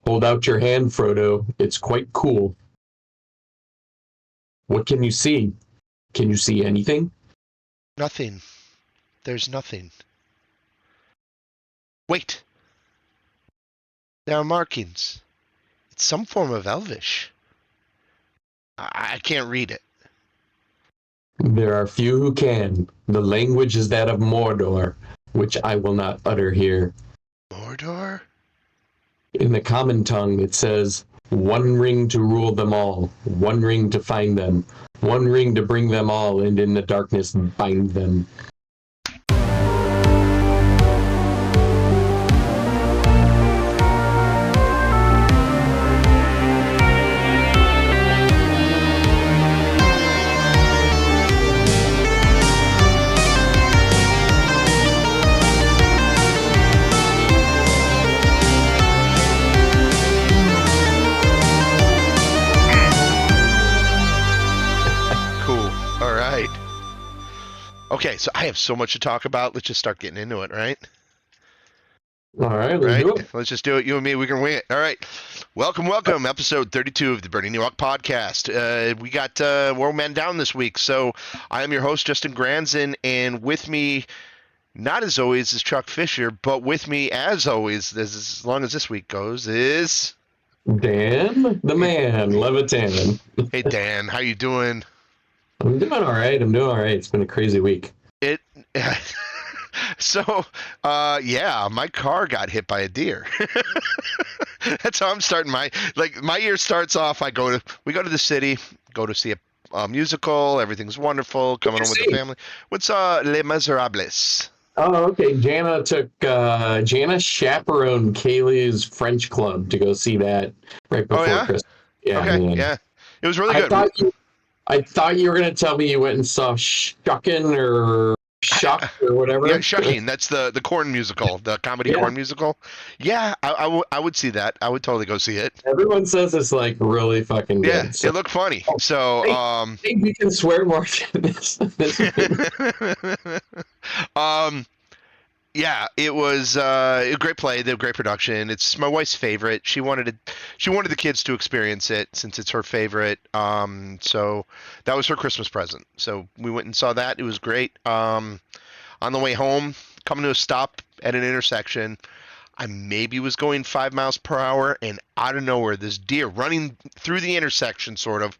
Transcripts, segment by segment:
Hold out your hand, Frodo. It's quite cool. What can you see? Can you see anything? Nothing. There's nothing. Wait. There are markings. It's some form of Elvish. I can't read it. There are few who can. The language is that of Mordor, which I will not utter here. Mordor? In the common tongue, it says, one ring to rule them all, one ring to find them, one ring to bring them all, and in the darkness bind them. Okay, so I have so much to talk about. Let's just start getting into it, right? All right, let's do it. Let's just do it. You and me, we can wing it. All right. Welcome. Episode 32 of the Burning Ewok Podcast. We got World Man Down this week. So I am your host, Justin Granson, and with me, not as always, is Chuck Fisher, but with me, as always, as long as this week goes, is... Dan, the man, Levitan. Hey, Dan, how you doing? I'm doing all right. It's been a crazy week. So, my car got hit by a deer. That's how I'm starting my year starts off. We go to the city, go to see a musical. Everything's wonderful. Coming home with the family. What's Les Miserables? Oh, okay. Jana chaperoned Kaylee's French club to go see that right before Christmas. Yeah, okay, man. Yeah. It was really good. I thought you were going to tell me you went and saw Shuckin' or Shuck or whatever. Yeah, Shucking. That's the corn musical, the comedy corn musical. Yeah, I would see that. I would totally go see it. Everyone says it's like really fucking good. Yeah, so, it looked funny. So, I think we can swear more than this. Yeah, it was a great play, the great production. It's my wife's favorite. She wanted the kids to experience it since it's her favorite. So that was her Christmas present. So we went and saw that. It was great. On the way home, coming to a stop at an intersection, I maybe was going 5 miles per hour, and out of nowhere, this deer running through the intersection, sort of,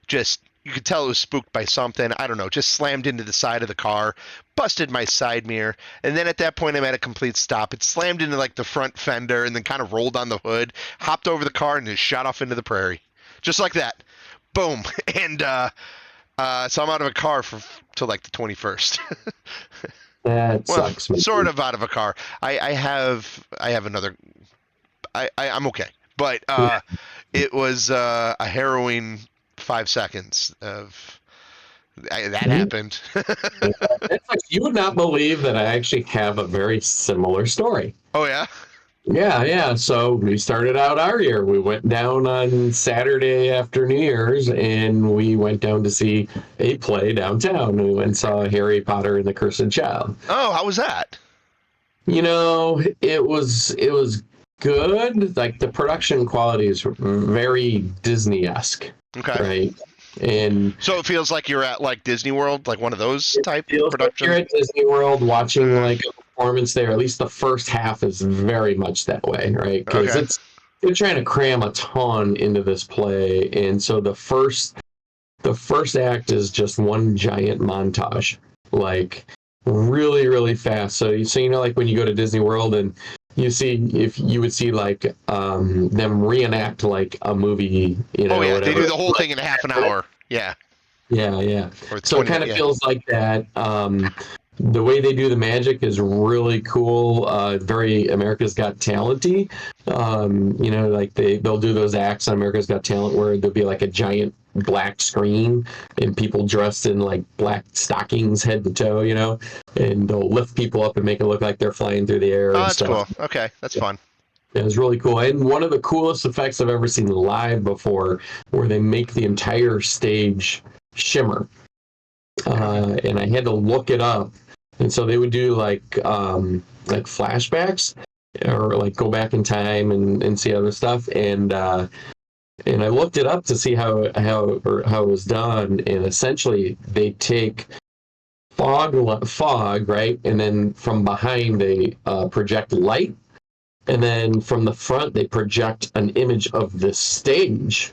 just. You could tell it was spooked by something. I don't know. Just slammed into the side of the car, busted my side mirror, and then at that point I'm at a complete stop. It slammed into like the front fender and then kind of rolled on the hood, hopped over the car, and just shot off into the prairie, just like that. Boom. And so I'm out of a car till like the 21st. That sucks. Sort of out of a car. I have another. I'm okay, but it was a harrowing 5 seconds of that happened. It's like, you would not believe that I actually have a very similar story. Oh yeah? Yeah. So we started out our year. We went down on Saturday after New Year's, and we went down to see a play downtown. We went and saw Harry Potter and the Cursed Child. Oh, how was that? You know, it was good. Like, the production quality is very Disney-esque. Okay. Right. And so it feels like you're at like Disney World, like one of those type productions. Like you're at Disney World watching like a performance there. At least the first half is very much that way, right? Because they're trying to cram a ton into this play, and so the first act is just one giant montage, like really, really fast. So you know, like when you go to Disney World and you would see like them reenact like a movie, you know. Oh yeah, whatever. They do the whole thing in half an hour. Yeah. So it kind of feels like that. The way they do the magic is really cool. Very America's Got Talent-y. You know, like they'll do those acts on America's Got Talent where there'll be like a giant black screen and people dressed in like black stockings head to toe, you know, and they'll lift people up and make it look like they're flying through the air. Oh, that's cool. Okay, that's fun. It was really cool. And one of the coolest effects I've ever seen live before, where they make the entire stage shimmer. And I had to look it up. And so they would do like flashbacks, or like go back in time and see other stuff. And I looked it up to see how it was done. And essentially, they take fog, right, and then from behind they project light, and then from the front they project an image of the stage,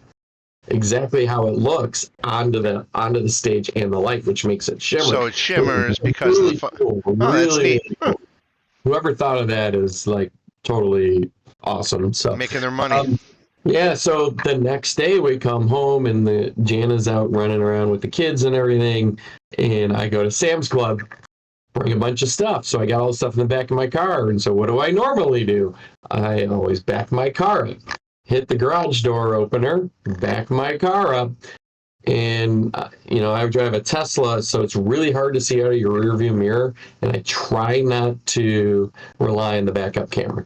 exactly how it looks onto the stage and the light, which makes it shimmer. So it shimmers because really of the cool. Oh, that's Really neat. Huh. Whoever thought of that is like totally awesome. So Making their money. yeah, so the next day we come home and Jana's out running around with the kids and everything, and I go to Sam's Club, bring a bunch of stuff. So I got all the stuff in the back of my car, and so what do I normally do? I always back my car up, hit the garage door opener, back my car up, and I drive a Tesla, so it's really hard to see out of your rearview mirror, and I try not to rely on the backup camera.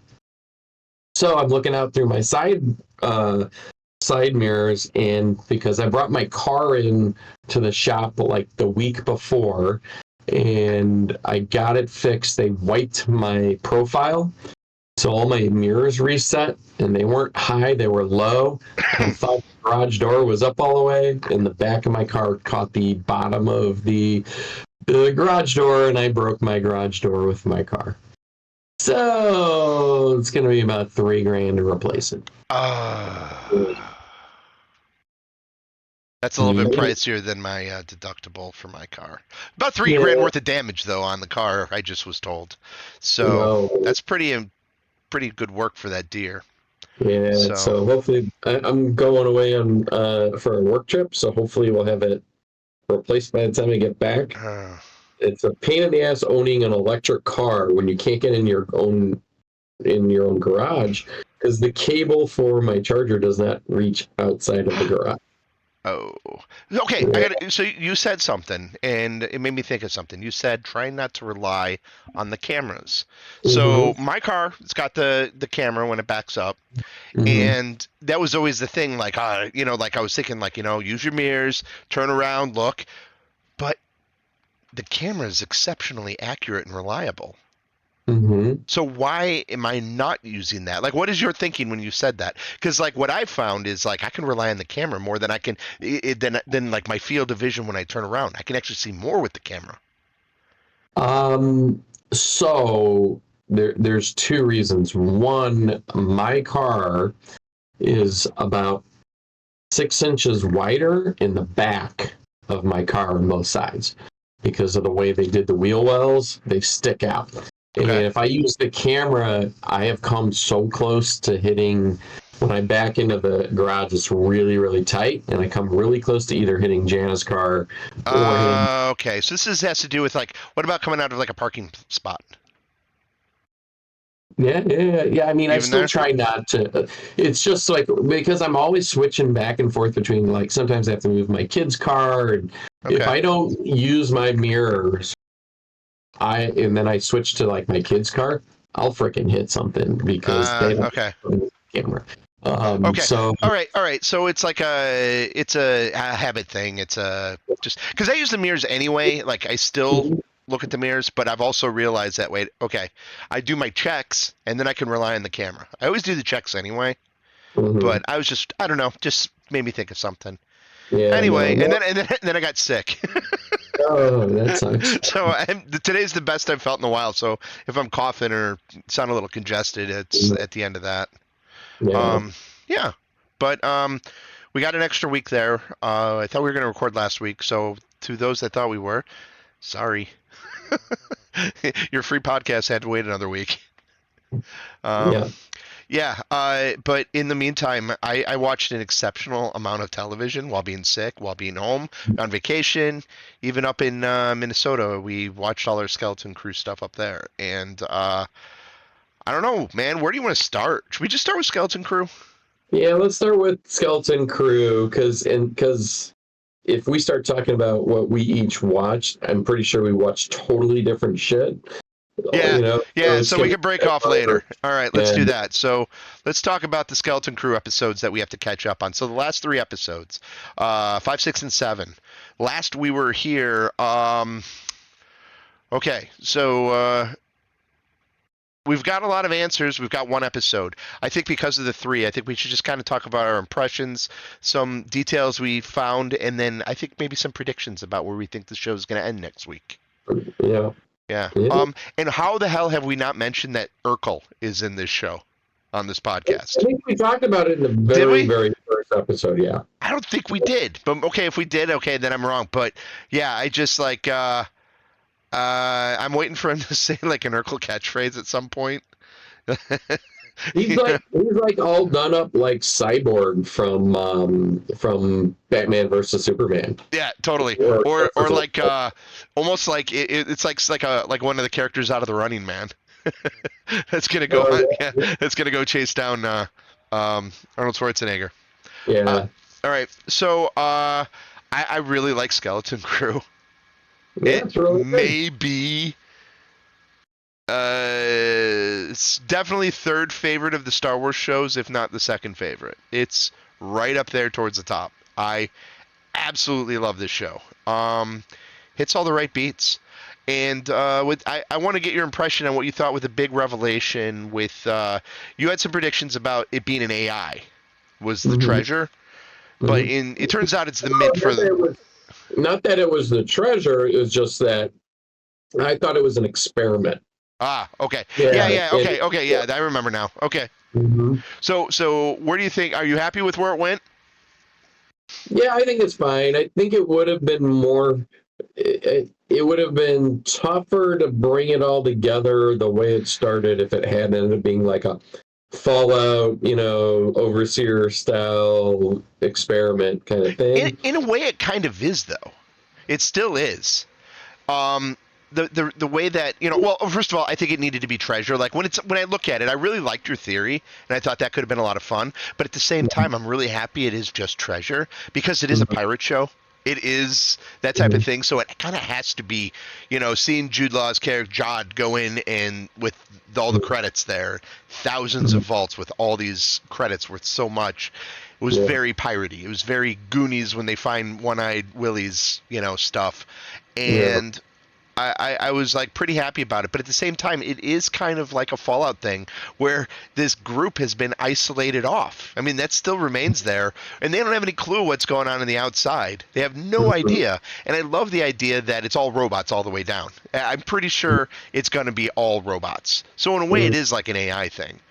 So I'm looking out through my side mirrors, and because I brought my car in to the shop like the week before, and I got it fixed, they wiped my profile, so all my mirrors reset, and they weren't high, they were low. I thought the garage door was up all the way, and the back of my car caught the bottom of the garage door, and I broke my garage door with my car. So it's going to be about $3,000 to replace it. That's a little bit pricier than my deductible for my car. About $3,000 worth of damage though on the car, I just was told. So that's pretty good work for that deer. Yeah. So hopefully, I'm going away on for a work trip. So hopefully we'll have it replaced by the time I get back. It's a pain in the ass owning an electric car when you can't get in your own garage, because the cable for my charger does not reach outside of the garage. Oh, okay. Yeah. So you said something, and it made me think of something. You said try not to rely on the cameras. So my car, it's got the camera when it backs up, and that was always the thing. Like, like I was thinking, like, use your mirrors, turn around, look, but the camera is exceptionally accurate and reliable. So why am I not using that? Like, what is your thinking when you said that? Because like what I've found is like I can rely on the camera more than I can than like my field of vision when I turn around. I can actually see more with the camera. So there's two reasons. One, my car is about 6 inches wider in the back of my car on both sides because of the way they did the wheel wells. They stick out. Okay. And if I use the camera, I have come so close to hitting, when I back into the garage, it's really, really tight, and I come really close to either hitting Jana's car or okay. So this has to do with like, what about coming out of like a parking spot? Yeah. I mean, I still try not to. It's just like, because I'm always switching back and forth between, like, sometimes I have to move my kid's car, and if I don't use my mirrors, and then I switch to like my kid's car, I'll freaking hit something because they don't have the camera. So all right. So it's like it's a habit thing. It's just because I use the mirrors anyway. Like I still look at the mirrors, but I've also realized that I do my checks and then I can rely on the camera. I always do the checks anyway, but I don't know, just made me think of something. Yeah. Anyway, and then I got sick. Oh, that sucks. So today's the best I've felt in a while. So if I'm coughing or sound a little congested, it's at the end of that. Yeah. But we got an extra week there. I thought we were going to record last week. So to those that thought we were, sorry. Your free podcast had to wait another week. Yeah, but in the meantime, I watched an exceptional amount of television while being sick, while being home, on vacation, even up in Minnesota. We watched all our Skeleton Crew stuff up there. And I don't know, man, where do you want to start? Should we just start with Skeleton Crew? Yeah, let's start with Skeleton Crew, because if we start talking about what we each watched, I'm pretty sure we watched totally different shit. Yeah, so we can break off later. All right, let's do that. So let's talk about the Skeleton Crew episodes that we have to catch up on. So the last 3 episodes, 5, 6, and 7. Last we were here, okay, so we've got a lot of answers. We've got one episode. I think because of the 3, I think we should just kind of talk about our impressions, some details we found, and then I think maybe some predictions about where we think the show is going to end next week. Yeah. Yeah. Yeah. And how the hell have we not mentioned that Urkel is in this show on this podcast? I think we talked about it in the very first episode. Yeah. I don't think we did. But okay, if we did, okay, then I'm wrong. But yeah, I just like I'm waiting for him to say like an Urkel catchphrase at some point. He's like all done up like Cyborg from Batman versus Superman. Yeah, totally. Or like almost like it's like one of the characters out of The Running Man. That's gonna go. That's gonna go chase down Arnold Schwarzenegger. Yeah. All right. So I really like Skeleton Crew. Yeah, it it's really may be it's definitely third favorite of the Star Wars shows, if not the second favorite. It's right up there towards the top. I absolutely love this show. Hits all the right beats. And I want to get your impression on what you thought with the big revelation with you had some predictions about it being an AI was the treasure. But it turns out it's the mid for the... Not that it was the treasure, it was just that I thought it was an experiment. Ah, okay. Yeah, okay, yeah, I remember now. Okay. So where do you think, are you happy with where it went? Yeah, I think it's fine. I think it would have been more, it would have been tougher to bring it all together the way it started if it had ended up being like a Fallout, overseer style experiment kind of thing. In a way, it kind of is, though. It still is. The way that well, first of all, I think it needed to be treasure. Like when I look at it, I really liked your theory, and I thought that could have been a lot of fun. But at the same time, I'm really happy it is just treasure because it is a pirate show. It is that type of thing, so it kind of has to be, seeing Jude Law's character Jod go in and with all the credits there, thousands of vaults with all these credits worth so much. It was very piratey. It was very Goonies when they find One-Eyed Willie's, stuff, and. I was like pretty happy about it, but at the same time, it is kind of like a Fallout thing where this group has been isolated off. I mean, that still remains there, and they don't have any clue what's going on the outside. They have no idea, and I love the idea that it's all robots all the way down. I'm pretty sure it's going to be all robots. So in a way, it is like an AI thing.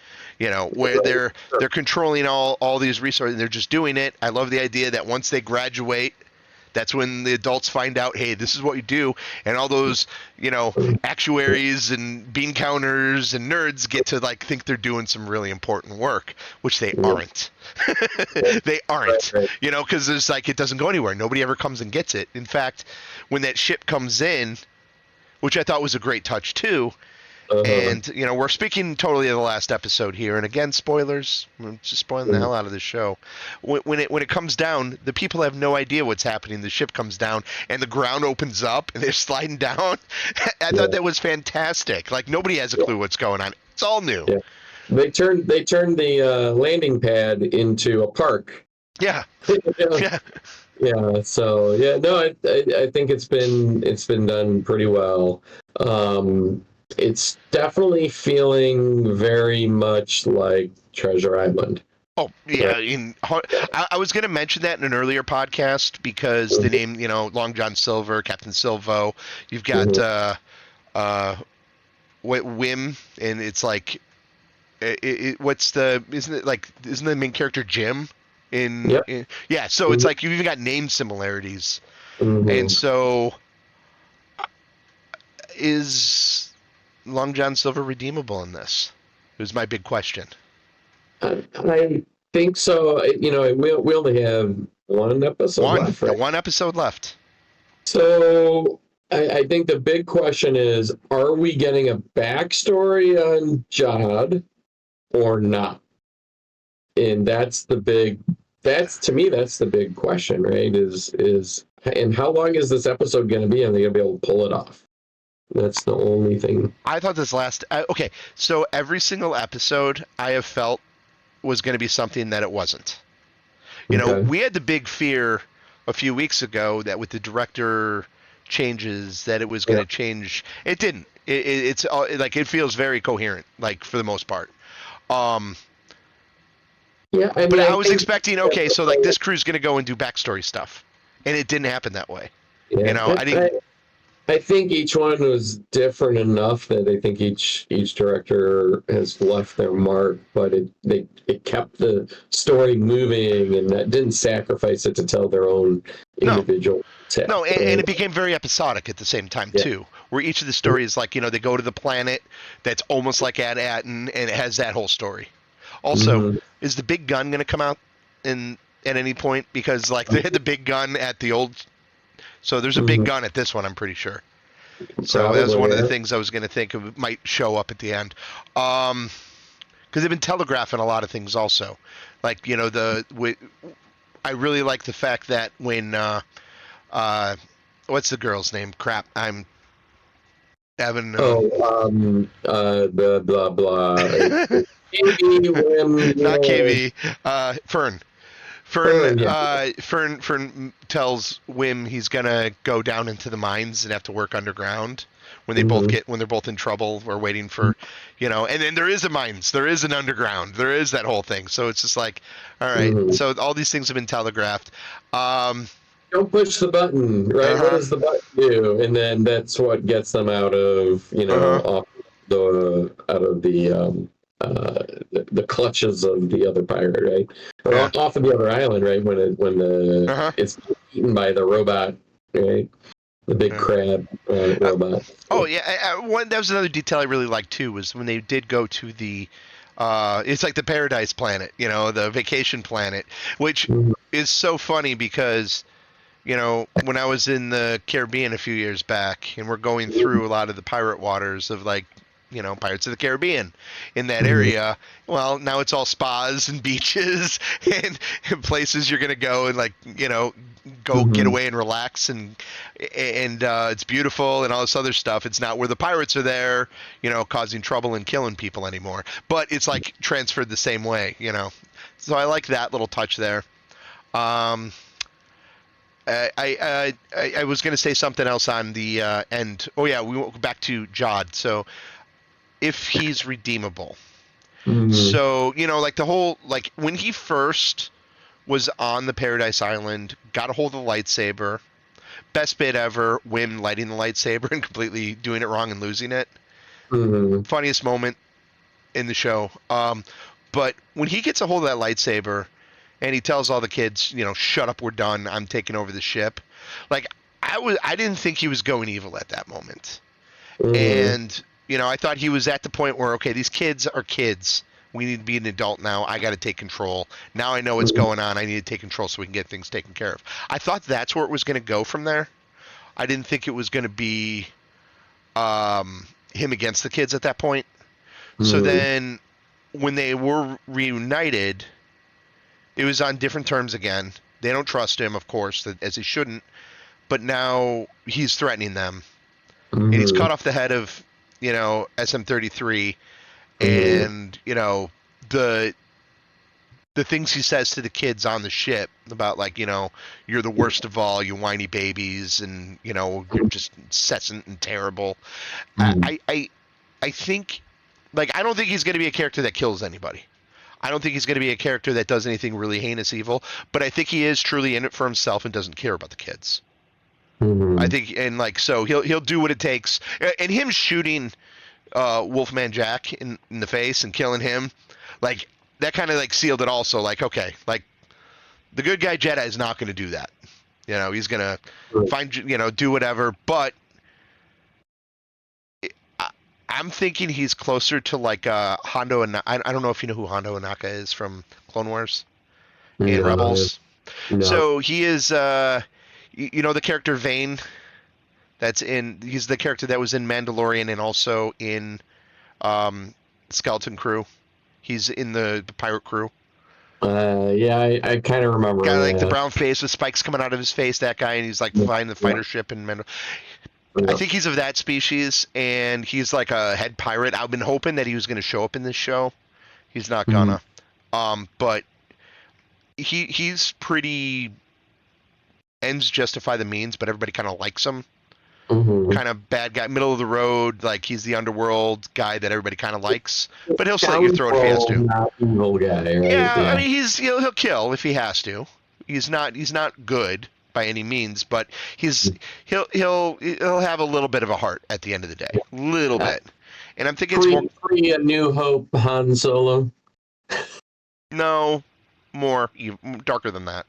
Where they're controlling all these resources, and they're just doing it. I love the idea that once they graduate, that's when the adults find out, hey, this is what you do, and all those, actuaries and bean counters and nerds get to like think they're doing some really important work, which they aren't. They aren't, because there's like it doesn't go anywhere. Nobody ever comes and gets it. In fact, when that ship comes in, which I thought was a great touch too. And we're speaking totally of the last episode here, and again, spoilers. I'm just spoiling the hell out of the show. When it comes down, the people have no idea what's happening. The ship comes down, and the ground opens up, and they're sliding down. I thought that was fantastic. Like nobody has a clue what's going on. It's all new. Yeah. They turned the landing pad into a park. Yeah. Yeah. Yeah. So I think it's been done pretty well. It's definitely feeling very much like Treasure Island. Oh, yeah. I was going to mention that in an earlier podcast because the name, Long John Silver, Captain Silvo, you've got Wim, and it's like, isn't the main character Jim? So it's like you've even got name similarities. And so is Long John Silver redeemable in this? Is my big question. I think so. We only have one episode left. Right? One episode left. So I think the big question is: are we getting a backstory on Jod or not? And that's the big question, right? Is and how long is this episode going to be? And they're going to be able to pull it off? That's the only thing. I thought this okay, so every single episode I have felt was going to be something that it wasn't. We had the big fear a few weeks ago that with the director changes that it was going to change. It didn't. It's like it feels very coherent, like for the most part. Um, Yeah, I but mean, I I was think. expecting, okay, so like this crew's gonna go and do backstory stuff, and it didn't happen that way. You Yeah, know, I didn't. I think each one was different enough that I think each director has left their mark, but it kept the story moving and that didn't sacrifice it to tell their own No, individual tale. no, and Right? it became very episodic at the same time Yeah. too, where each of the stories, like they go to the planet that's almost like Atten, and it has that whole story. Also, Mm-hmm. is the big gun going to come out in at any point? Because like they had the big gun at the old, so there's a big Mm-hmm. gun at this one. I'm pretty sure. So that was Probably. one of the Yeah. things I was going to think of might show up at the end. Because they've been telegraphing a lot of things also, like I really like the fact that when uh, what's the girl's name? Crap, I'm having Oh, blah blah blah. Maybe when not KV, Fern. Burn, yeah. Fern tells Wim he's gonna go down into the mines and have to work underground Mm-hmm. when they're both in trouble or waiting for, and then there is a mines, there is an underground, there is that whole thing. So it's just like, all right, Mm-hmm. so all these things have been telegraphed. Don't push the button, right? What Uh does the button do? And then that's what gets them out of, huh. off out of the clutches of the other pirate, right? Or Yeah. off of the other island, right? When Uh huh. it's eaten by the robot, right? The big Yeah. crab robot. Oh yeah, that was another detail I really liked too. Was when they did go to the, it's like the paradise planet, the vacation planet, which Mhm. is so funny because, when I was in the Caribbean a few years back, and we're going through a lot of the pirate waters of like, Pirates of the Caribbean in that Mhm. area. Well, now it's all spas and beaches and places you're gonna go and like, go get Mhm. away and relax and it's beautiful and all this other stuff. It's not where the pirates are there, causing trouble and killing people anymore. But it's like transferred the same way. So I like that little touch there. Um, I was going to say something else on the end. Oh yeah, we went back to Jod. So if he's redeemable, Mhm. so like the whole like when he first was on the Paradise Island, got a hold of the lightsaber. Best bit ever, Wim lighting the lightsaber and completely doing it wrong and losing it. Mhm. Funniest moment in the show. But when he gets a hold of that lightsaber and he tells all the kids, shut up, we're done, I'm taking over the ship. Like I didn't think he was going evil at that moment. Mhm. And I thought he was at the point where, okay, these kids are kids. We need to be an adult now. I got to take control. Now I know what's Mhm. going on. I need to take control so we can get things taken care of. I thought that's where it was going to go from there. I didn't think it was going to be him against the kids at that point. So Mhm. then when they were reunited, it was on different terms again. They don't trust him, of course, as he shouldn't. But now he's threatening them, and he's Mhm. cut off the head of, SM-33, Mhm. and the the things he says to the kids on the ship about like you're the worst of all, you whiny babies, and you're just incessant and terrible. I Mhm. I I, I think like I don't think he's going to be a character that kills anybody. I don't think he's going to be a character that does anything really heinous evil, but I think he is truly in it for himself and doesn't care about the kids. I Mhm. think, and like so he'll do what it takes. And him shooting Wolfman Jack in the face and killing him, like that kind of like sealed it also. Like okay, like the good guy Jedi is not going to do that. He's going to find do whatever. But I, I'm thinking he's closer to like Hondo, and I don't know if you know who Hondo Anaka is from Clone Wars and No. Rebels. No. So he is the character Vane. He's the character that was in Mandalorian and also in um, Skeleton Crew. He's in the pirate crew. Yeah, I kind of remember. Guy like the Yeah. brown face with spikes coming out of his face. That guy, and he's like Yeah. flying the fighter ship in I Yeah. think he's of that species, and he's like a head pirate. I've been hoping that he was going to show up in this show. He's not Mhm. gonna. But he's pretty ends justify the means, but everybody kind of likes him. kind of bad guy, middle of the road, like he's the underworld guy that everybody kind of likes, but he'll slit your throat if he has to. Not evil guy, right? Yeah, I mean he'll kill if he has to. He's not good by any means, but he'll have a little bit of a heart at the end of the day, little bit. And I'm thinking it's pre A New Hope Han Solo. No, more darker than that.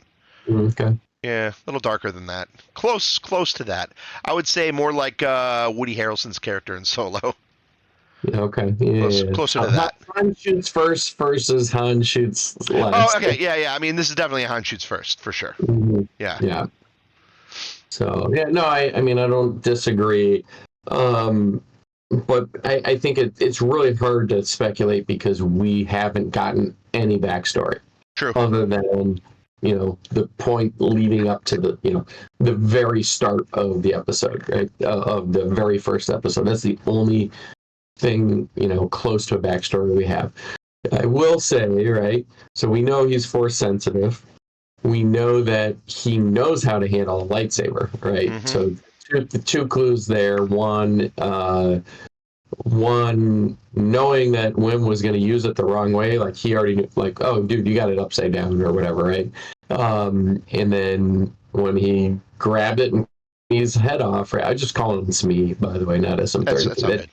Okay. Yeah, a little darker than that. Close to that. I would say more like Woody Harrelson's character in Solo. Okay. Yeah. Closer to that. Han shoots first versus Han shoots last. Oh, okay. Yeah. I mean, this is definitely a Han shoots first, for sure. Mm-hmm. Yeah. Yeah. So, yeah, no, I mean, I don't disagree. But I think it's really hard to speculate because we haven't gotten any backstory. True. Other than, the point leading up to the very start of the episode, right? Of the very first episode. That's the only thing, close to a backstory we have. I will say, right? So we know he's force sensitive. We know that he knows how to handle a lightsaber, right? Mm-hmm. So the two clues there. One, knowing that Wim was going to use it the wrong way, like he already knew, like, oh, dude, you got it upside down or whatever, right? And then when he grabbed it and his head off, right? I just call him Smee, by the way, not SM30.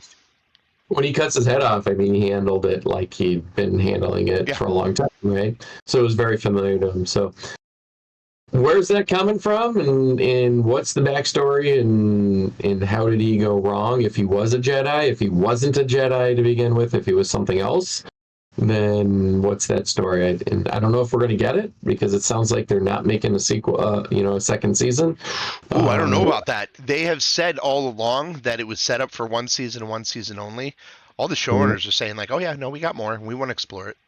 When he cuts his head off, I mean, he handled it like he'd been handling it for a long time, right? So it was very familiar to him. So where's that coming from, and what's the backstory, and how did he go wrong? If he was a Jedi, if he wasn't a Jedi to begin with, if he was something else, then what's that story? And I don't know if we're going to get it because it sounds like they're not making a sequel, a second season. Oh, I don't know about that. They have said all along that it was set up for one season and one season only. All the showrunners are saying like, oh yeah, no, we got more. We want to explore it.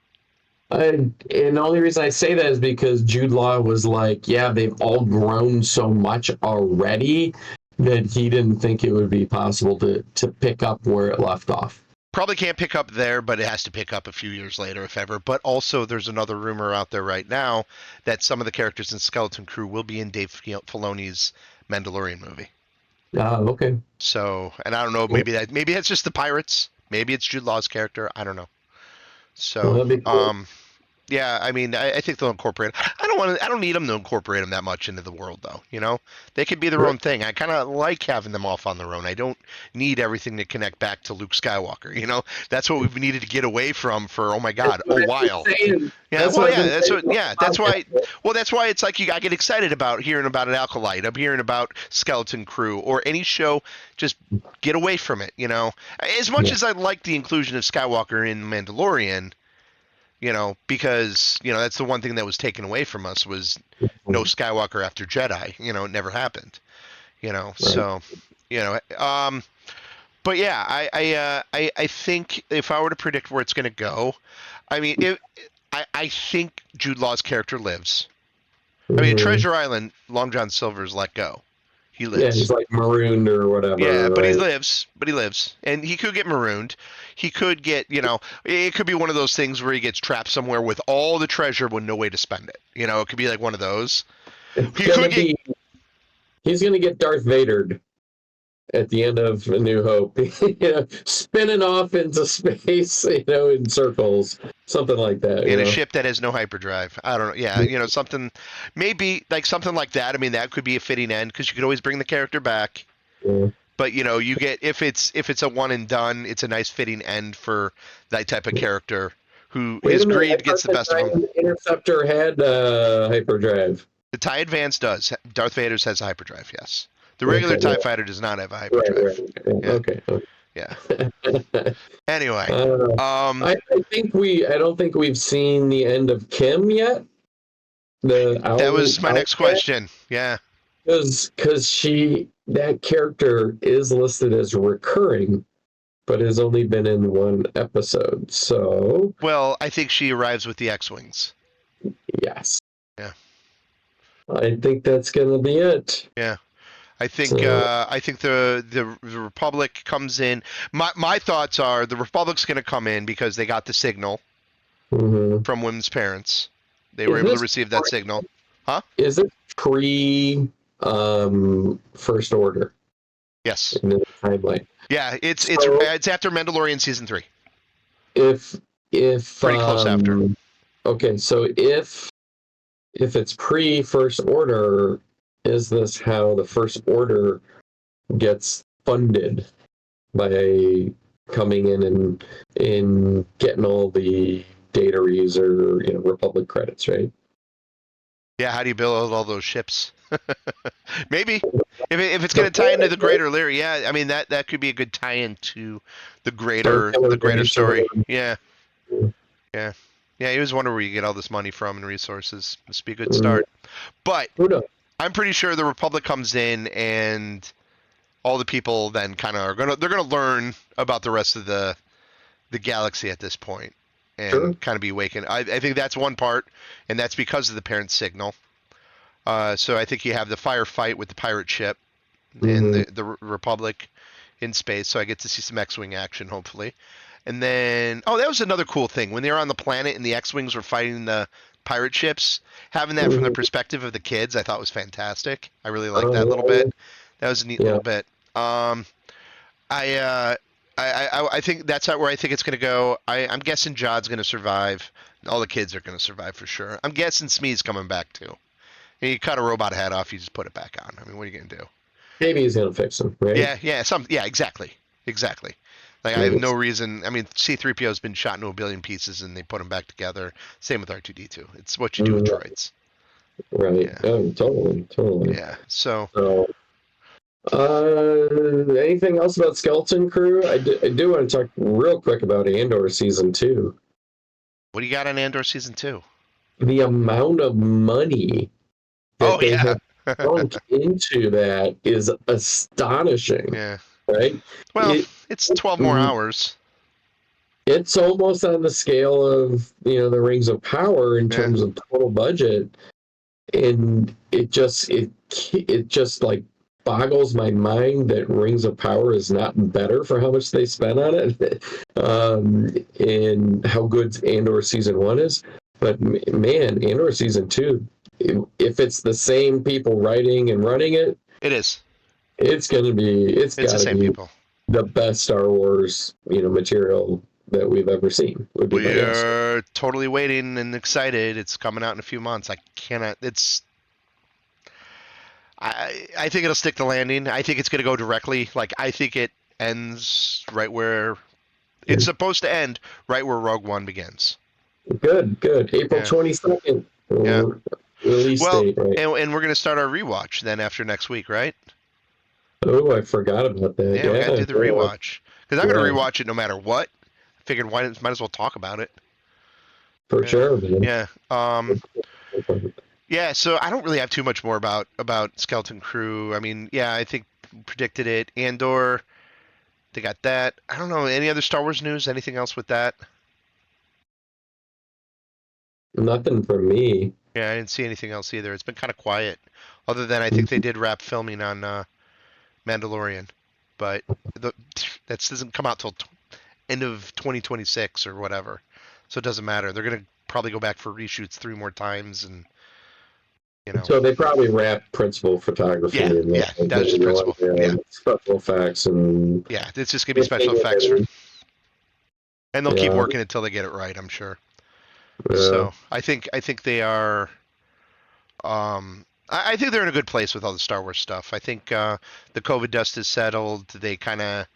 And the only reason I say that is because Jude Law was like, yeah, they've all grown so much already that he didn't think it would be possible to pick up where it left off. Probably can't pick up there, but it has to pick up a few years later, if ever. But also, there's another rumor out there right now that some of the characters in Skeleton Crew will be in Dave Filoni's Mandalorian movie. Okay. So, and I don't know, maybe that's just the pirates. Maybe it's Jude Law's character. I don't know. So, that'd be cool. Yeah, I mean, I think they'll incorporate. I don't need them to incorporate them that much into the world, though. They could be their own thing. I kind of like having them off on their own. I don't need everything to connect back to Luke Skywalker. That's what we've needed to get away from for a while. That's why. Well, that's why it's like I get excited about hearing about an Acolyte. I'm hearing about Skeleton Crew or any show. Just get away from it. As much as I like the inclusion of Skywalker in Mandalorian. Because, that's the one thing that was taken away from us was no Skywalker after Jedi. It never happened. So, but yeah, I think if I were to predict where it's going to go, I mean, I think Jude Law's character lives. I mean, Treasure Island, Long John Silver's let go. He lives. Yeah, he's like marooned or whatever. Yeah, right? But he lives. And he could get marooned. He could get, it could be one of those things where he gets trapped somewhere with all the treasure with no way to spend it. It could be like one of those. He's going to get Darth Vadered at the end of A New Hope. Spinning off into space, in circles. Something like that. In a ship that has no hyperdrive. I don't know. Yeah, something, maybe like something like that. I mean, that could be a fitting end because you could always bring the character back. Yeah. But you get if it's a one and done, it's a nice fitting end for that type of character who his greed gets the best of him. The Interceptor had hyperdrive. The TIE Advance does. Darth Vader's has a hyperdrive. Yes. The regular TIE Fighter does not have a hyperdrive. Right. Yeah. Okay. Yeah. Anyway, I don't think we've seen the end of Kim yet. That was my next question. Yeah. Because that character is listed as recurring, but has only been in one episode. So. Well, I think she arrives with the X-wings. Yes. Yeah. I think that's gonna be it. Yeah. I think the Republic comes in. My thoughts are the Republic's going to come in because they got the signal from Wim's parents. They were able to receive that signal. Huh? Is it pre First Order? Yes. in the timeline. Yeah, it's So after Mandalorian season 3. if Pretty close after. Okay, so if it's pre First Order, is this how the First Order gets funded by coming in and getting all the data or Republic credits, right? Yeah, how do you build all those ships? Maybe if it's going to tie into the greater Leary, yeah. I mean that could be a good tie-in to the greater story. Yeah, yeah, yeah. You always wonder where you get all this money from and resources. This would be a good start. But I'm pretty sure the Republic comes in and all the people then kind of they're gonna learn about the rest of the galaxy at this point and kind of be awakened. I think that's one part, and that's because of the parent signal. So I think you have the firefight with the pirate ship and the Republic in space. So I get to see some X-wing action, hopefully. And then, that was another cool thing when they were on the planet and the X-wings were fighting the pirate ships. Having that from the perspective of the kids, I thought was fantastic. I really liked that little bit. That was a neat little bit. I think that's where I think it's going to go. I'm guessing Jod's going to survive. All the kids are going to survive for sure. I'm guessing Smee's coming back too. And you cut a robot head off, you just put it back on. I mean, what are you going to do? Maybe he's going to fix him, right? Yeah, exactly. Like, I have no reason. I mean, C-3PO's been shot into a billion pieces, and they put him back together. Same with R2-D2. It's what you do with droids. Right. Yeah. Oh, totally. Yeah, so anything else about Skeleton Crew? I do want to talk real quick about Andor Season 2. What do you got on Andor Season 2? The amount of money that they have sunk into that is astonishing. Yeah. Right? Well, it's 12 more hours. It's almost on the scale of, the Rings of Power in terms of total budget. And it just like boggles my mind that Rings of Power is not better for how much they spent on it. And how good Andor Season 1 is. But man, Andor Season 2, if it's the same people writing and running it, it is. It's gonna be. It's the same people. The best Star Wars, material that we've ever seen. We are totally waiting and excited. It's coming out in a few months. I cannot. I think it'll stick the landing. I think it's going to go directly. Like, I think it ends right where it's supposed to end, right where Rogue One begins. Good. April 22nd. Yeah. Release date, right? And we're going to start our rewatch then after next week, right? Oh, I forgot about that. Yeah, we got to do the rewatch. Because I'm going to rewatch it no matter what. I figured might as well talk about it. For sure, man. Yeah. Yeah, so I don't really have too much more about Skeleton Crew. I mean, yeah, I think predicted it. Andor, they got that. I don't know. Any other Star Wars news? Anything else with that? Nothing for me. Yeah, I didn't see anything else either. It's been kind of quiet. Other than I think they did wrap filming on Mandalorian. But that doesn't come out till end of 2026 or whatever. So it doesn't matter. They're going to probably go back for reshoots 3 more times and So they probably wrapped principal photography. Yeah, that's just principal. Yeah. Special effects and... Yeah, it's just going to be special effects. And they'll keep working until they get it right, I'm sure. So I think they are... I think they're in a good place with all the Star Wars stuff. I think the COVID dust is settled. They kind of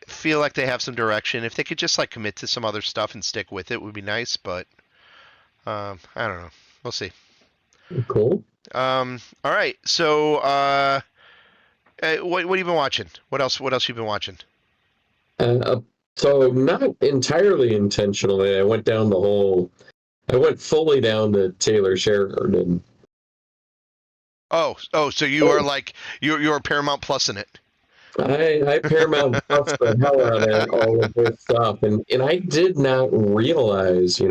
feel like they have some direction. If they could just commit to some other stuff and stick with it, would be nice. But I don't know. We'll see. Cool. All right. So what have you been watching? What else you been watching? So not entirely intentionally, I went fully down to Taylor Sheridan. Oh, so you are you're Paramount Plus in it. I Paramount Plus the hell out of all of this stuff, and I did not realize,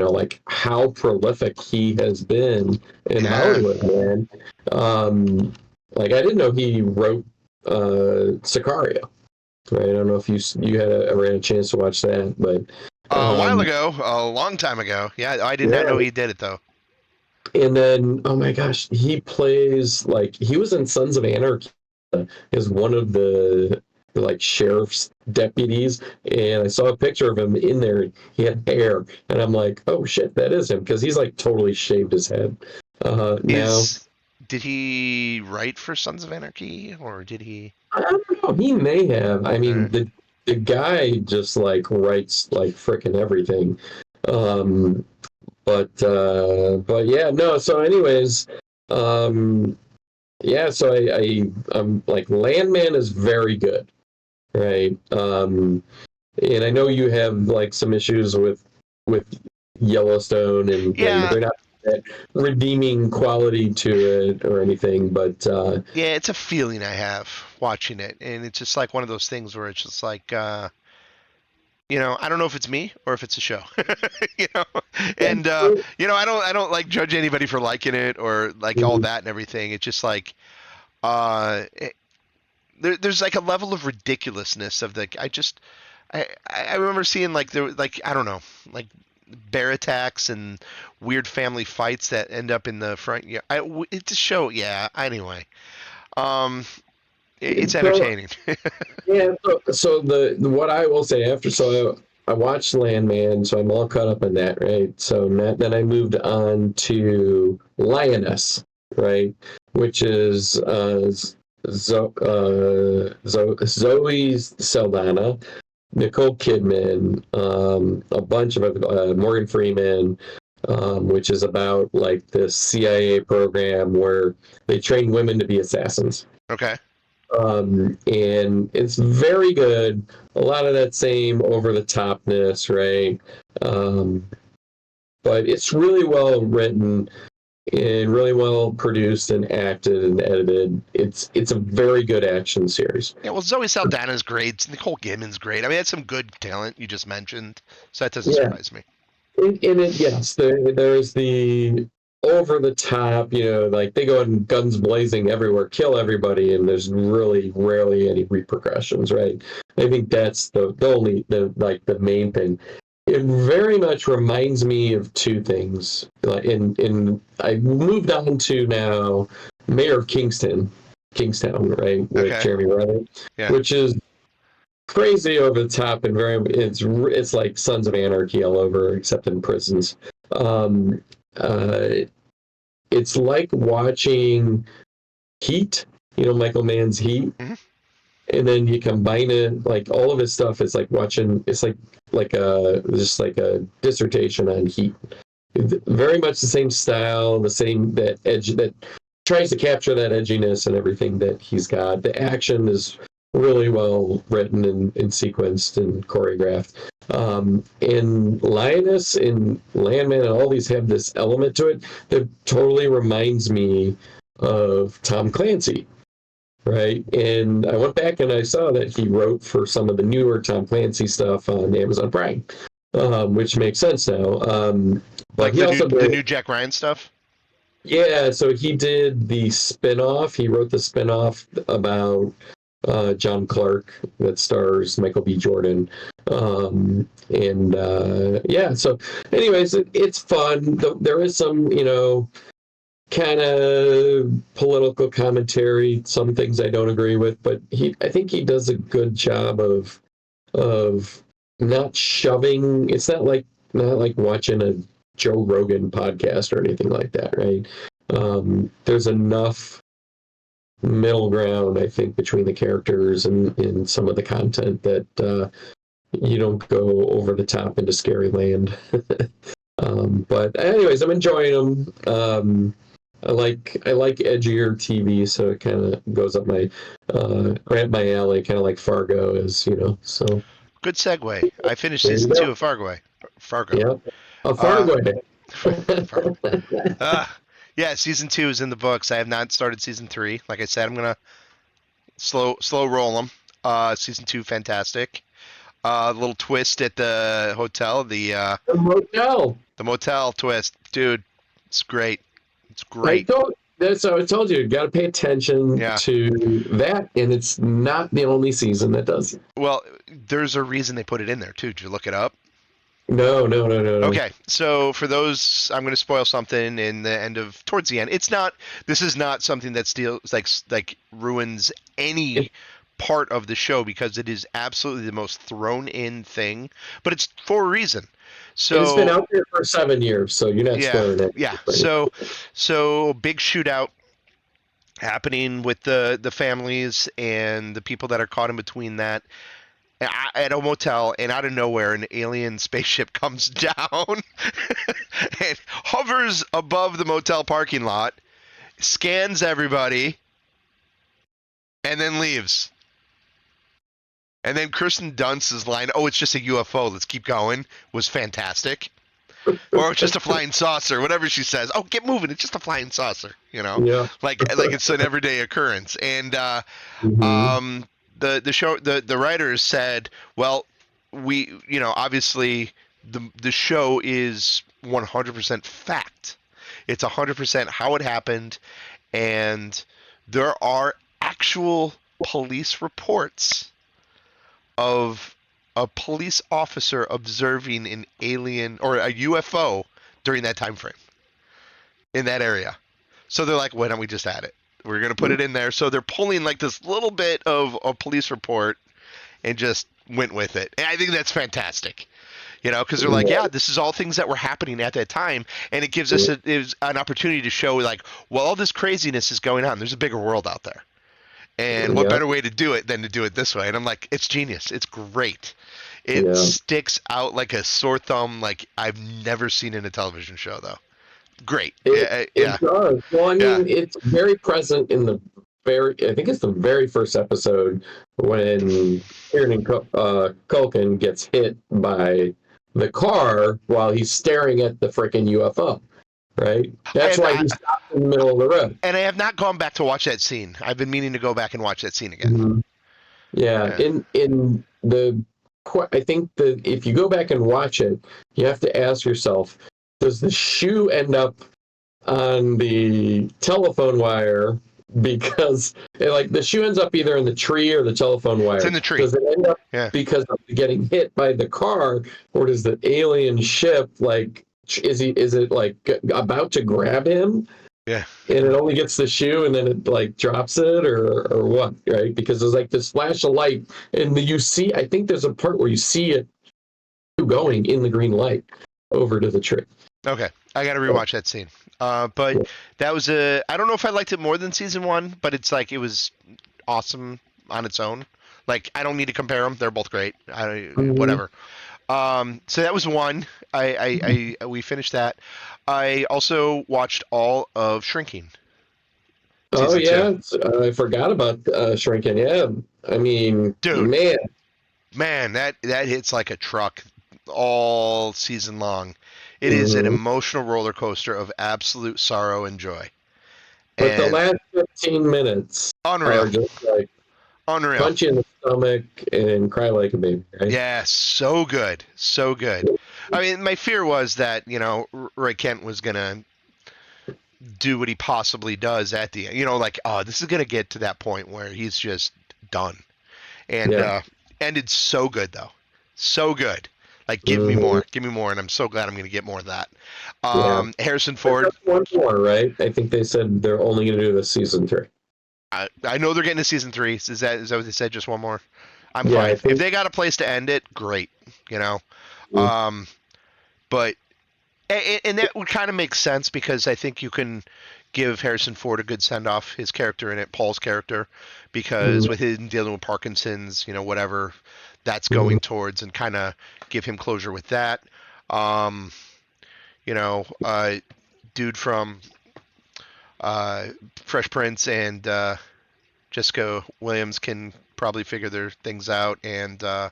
how prolific he has been in Hollywood, man. I didn't know he wrote Sicario. Right? I don't know if you ever had a chance to watch that, but a while ago, a long time ago. Yeah, I did not know he did it though. And then, oh my gosh, he plays he was in Sons of Anarchy is one of the like sheriff's deputies, and I saw a picture of him in there. He had hair, and I'm like, oh shit, that is him, because he's like totally shaved his head. Now, did he write for Sons of Anarchy, or did he? I don't know. He may have. I mean, the guy just like writes like frickin' everything. But yeah, no. So, anyways, yeah. So I'm like, Landman is very good, right? And I know you have like some issues with Yellowstone, and they're not redeeming quality to it or anything, but yeah, it's a feeling I have watching it, and it's just like one of those things where it's just like I don't know if it's me or if it's a show. And I don't like judge anybody for liking it or like all that and everything. It's just like there's like a level of ridiculousness of I remember seeing like there like I don't know, like bear attacks and weird family fights that end up in the front. Yeah, it's a show. Yeah. Anyway, it's entertaining. Yeah. So the what I will say after, I watched Landman, so I'm all caught up in that, right? So then I moved on to Lioness, right, which is Zoe Saldana, Nicole Kidman, a bunch of Morgan Freeman, which is about like this CIA program where they train women to be assassins. Okay. And it's very good. A lot of that same over the topness, right? But it's really well written and really well produced and acted and edited. It's a very good action series. Yeah, well, Zoe Saldana's great. Nicole Kidman's great. I mean, that's some good talent you just mentioned, so that doesn't surprise me. Yes, there's the over the top, like they go in guns blazing everywhere, kill everybody, and there's really rarely any repercussions, right? I think that's the main thing. It very much reminds me of two things. I moved on to now Mayor of Kingstown, right, with Jeremy Renner, which is crazy over the top and it's like Sons of Anarchy all over, except in prisons. It's like watching Heat, Michael Mann's Heat. Mm-hmm. And then you combine it, like all of his stuff is like watching, it's like a dissertation on Heat. Very much the same style, that edge that tries to capture that edginess and everything that he's got. The action is really well written and sequenced and choreographed. And Lioness and Landman and all these have this element to it that totally reminds me of Tom Clancy. Right. And I went back and I saw that he wrote for some of the newer Tom Clancy stuff on Amazon Prime, which makes sense now. Like the new Jack Ryan stuff? Yeah. So he did the spinoff. He wrote the spinoff about John Clark that stars Michael B. Jordan. Yeah. So anyways, it's fun. There is some, kind of political commentary, some things I don't agree with, but I think he does a good job of not shoving. It's not like watching a Joe Rogan podcast or anything like that, right? There's enough middle ground, I think, between the characters and some of the content that you don't go over the top into scary land. But anyways, I'm enjoying them. I like edgier TV, so it kind of goes up right my alley, kind of like Fargo is, So good segue. I finished season 2 of Fargo. Yep. Fargo. Yeah, season 2 is in the books. I have not started season 3. Like I said, I'm gonna slow roll them. Season 2, fantastic. Little twist at the hotel. The motel twist, dude. It's great. It's great. I told you, got to pay attention to that, and it's not the only season that does it. Well, there's a reason they put it in there too. Did you look it up? No, no, no, no, no. Okay, so for those, I'm going to spoil something towards the end. This is not something that ruins any part of the show because it is absolutely the most thrown in thing, but it's for a reason. It's been So out there for 7 years, so you're not yeah, spoiling it. yeah. So big shootout happening with the families and the people that are caught in between that at a motel, and out of nowhere an alien spaceship comes down and hovers above the motel parking lot, scans everybody, and then leaves. And then Kirsten Dunst's line, "Oh, it's just a UFO, let's keep going," was fantastic. Or it's just a flying saucer, whatever she says. "Oh, get moving, it's just a flying saucer," Yeah. like it's an everyday occurrence. And Mm-hmm. the writers said, well, we obviously the show is 100% fact. It's 100% how it happened, and there are actual police reports of a police officer observing an alien or a UFO during that time frame in that area. So they're like, why don't we just add it? We're going to put it in there. So they're pulling like this little bit of a police report and just went with it. And I think that's fantastic. Because they're like, yeah, this is all things that were happening at that time, and it gives us an opportunity to show, like, well, all this craziness is going on. There's a bigger world out there, and what better way to do it than to do it this way? And I'm like, it's genius. It's great. It sticks out like a sore thumb, like I've never seen in a television show, though. Great. It does. Well, I mean, it's very present in I think it's the very first episode when Kieran Culkin gets hit by the car while he's staring at the freaking UFO, right? That's why he stopped in the middle of the road. And I have not gone back to watch that scene. I've been meaning to go back and watch that scene again. Mm-hmm. Yeah. I think that if you go back and watch it, you have to ask yourself, does the shoe end up on the telephone wire? Because the shoe ends up either in the tree or the telephone wire. It's in the tree. Does it end up because of getting hit by the car, or does the alien ship is it about to grab him? Yeah. And it only gets the shoe and then it drops it or what, right? Because there's this flash of light and I think there's a part where you see it going in the green light over to the tree. Okay. I got to rewatch that scene. But that was I don't know if I liked it more than season 1, but it was awesome on its own. I don't need to compare them. They're both great. Whatever. So that was one. We finished that. I also watched all of Shrinking. Oh yeah, I forgot about Shrinking. Yeah, I mean, dude, man, that hits like a truck all season long. It is an emotional roller coaster of absolute sorrow and joy. But the last 15 minutes are just unreal. Punch you in the stomach and cry like a baby, right? Yeah, so good. So good. I mean, my fear was that, Roy Kent was going to do what he possibly does at the end. This is going to get to that point where he's just done. And ended so good, though. So good. Give me more. Give me more. And I'm so glad I'm going to get more of that. Harrison Ford. One more, right? I think they said they're only going to do this season 3. I know they're getting to season 3. Is that what they said? Just one more? I'm fine. If they got a place to end it, great. But and that would kind of make sense because I think you can give Harrison Ford a good send off, his character in it, Paul's character, because with him dealing with Parkinson's, whatever that's going towards, and kind of give him closure with that. Dude from Fresh Prince and Jessica Williams can probably figure their things out, and I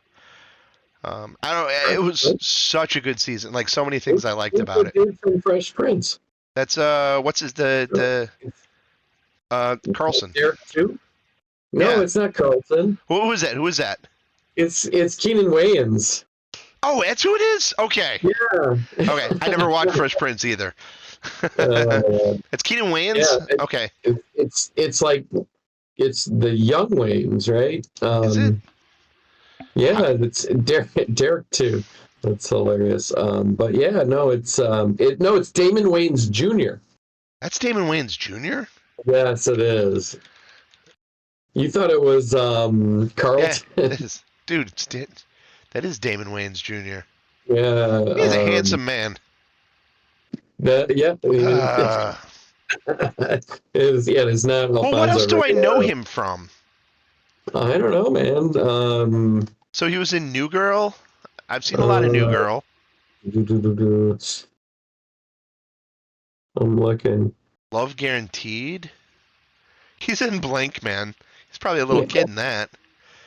don't know. It was such a good season. So many things I liked about it. Dude from Fresh Prince. That's Carlson. Derek too? No, it's not Carlson. Who was that? Who was that? It's Keenan Wayans. Oh, that's who it is? Okay. Yeah. Okay. I never watched Fresh Prince either. It's Keenan Wayans? Yeah, okay. It's the young Wayans, right? Is it? Yeah, it's Derek too. That's hilarious. But yeah, no, it's Damon Wayans Jr. That's Damon Wayans Jr.? Yes, it is. You thought it was Yeah, Carlton? that is, dude. That is Damon Wayans Jr. Yeah, He's a handsome man. yeah, Uh, it's not well, what else Alfonso do I know Ribeiro. him from? I don't know, man. So he was in New Girl. I've seen a lot of New Girl. I'm looking. Love Guaranteed. He's in Blank Man. He's probably a little kid in that.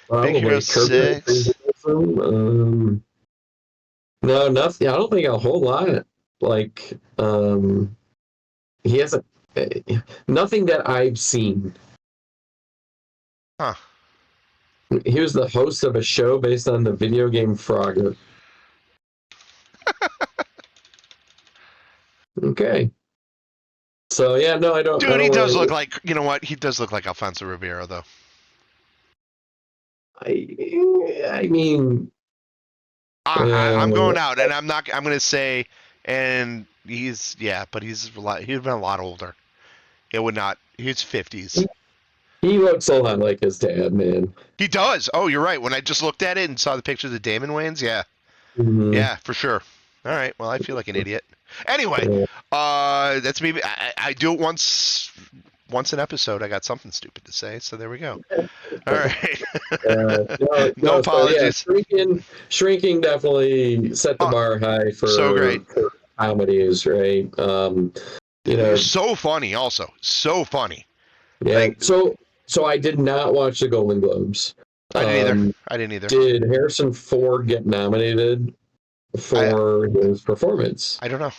Probably. Big Hero 6. No, nothing. I don't think a whole lot. Like, he has nothing that I've seen. Huh. He was the host of a show based on the video game Fargo. Okay. So yeah, no, I don't. Dude, he does look like, you know what? He does look like Alfonso Ribeiro, though. I mean, I'm going out, and I'm going to say, and he's but he's been a lot older. It would not. He's 50s. He looks a lot like his dad, man. He does. Oh, you're right. When I just looked at it and saw the pictures of Damon Wayans, yeah. Mm-hmm. Yeah, for sure. All right. Well, I feel like an idiot. Anyway, that's me. I do it once an episode. I got something stupid to say, so there we go. All right. No apologies. So yeah, Shrinking definitely set the bar high for comedies, right? So funny. Also, so funny. Yeah. Like, so I did not watch the Golden Globes. I didn't either. Did Harrison Ford get nominated for his performance? I don't know.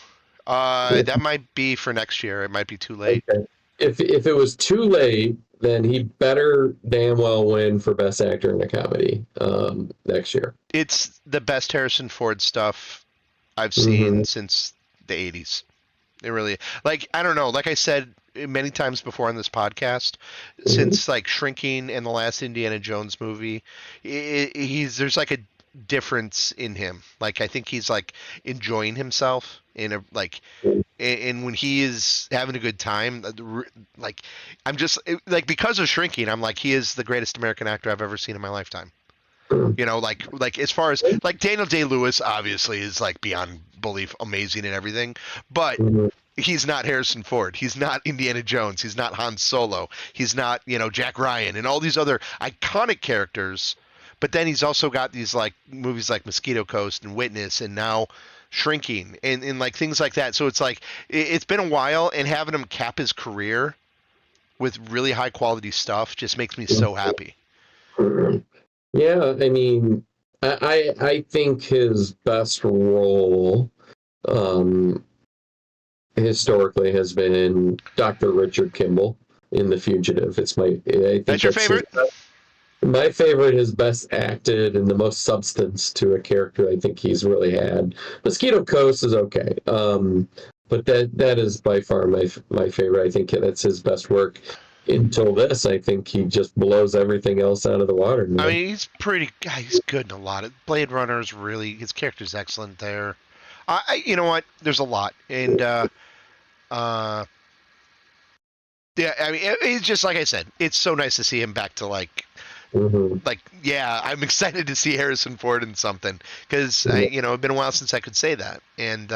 That might be for next year. It might be too late. Okay. If it was too late, then he better damn well win for Best Actor in a Comedy next year. It's the best Harrison Ford stuff I've seen since the 80s. It really, like, I don't know. Like I said many times before on this podcast, since like Shrinking and the last Indiana Jones movie, there's like a difference in him. Like, I think he's like enjoying himself in a like, and when he is having a good time, like, I'm just like, because of Shrinking, I'm like, he is the greatest American actor I've ever seen in my lifetime. You know, like as far as like Daniel Day-Lewis obviously is like beyond belief amazing and everything, but he's not Harrison Ford. He's not Indiana Jones. He's not Han Solo. He's not, Jack Ryan and all these other iconic characters. But then he's also got these like movies like Mosquito Coast and Witness and now Shrinking and like things like that. So it's like it's been a while, and having him cap his career with really high quality stuff just makes me so happy. Yeah, I mean, I think his best role historically has been Dr. Richard Kimball in The Fugitive. That's your favorite? My favorite, his best acted and the most substance to a character I think he's really had. Mosquito Coast is okay, but that is by far my favorite. I think that's his best work. Until this, I think he just blows everything else out of the water. I mean, he's good in a lot of Blade Runner's really, his character's excellent there. You know what? There's a lot, and yeah, I mean, it's just like I said, it's so nice to see him back to like, yeah, I'm excited to see Harrison Ford in something because it's been a while since I could say that, and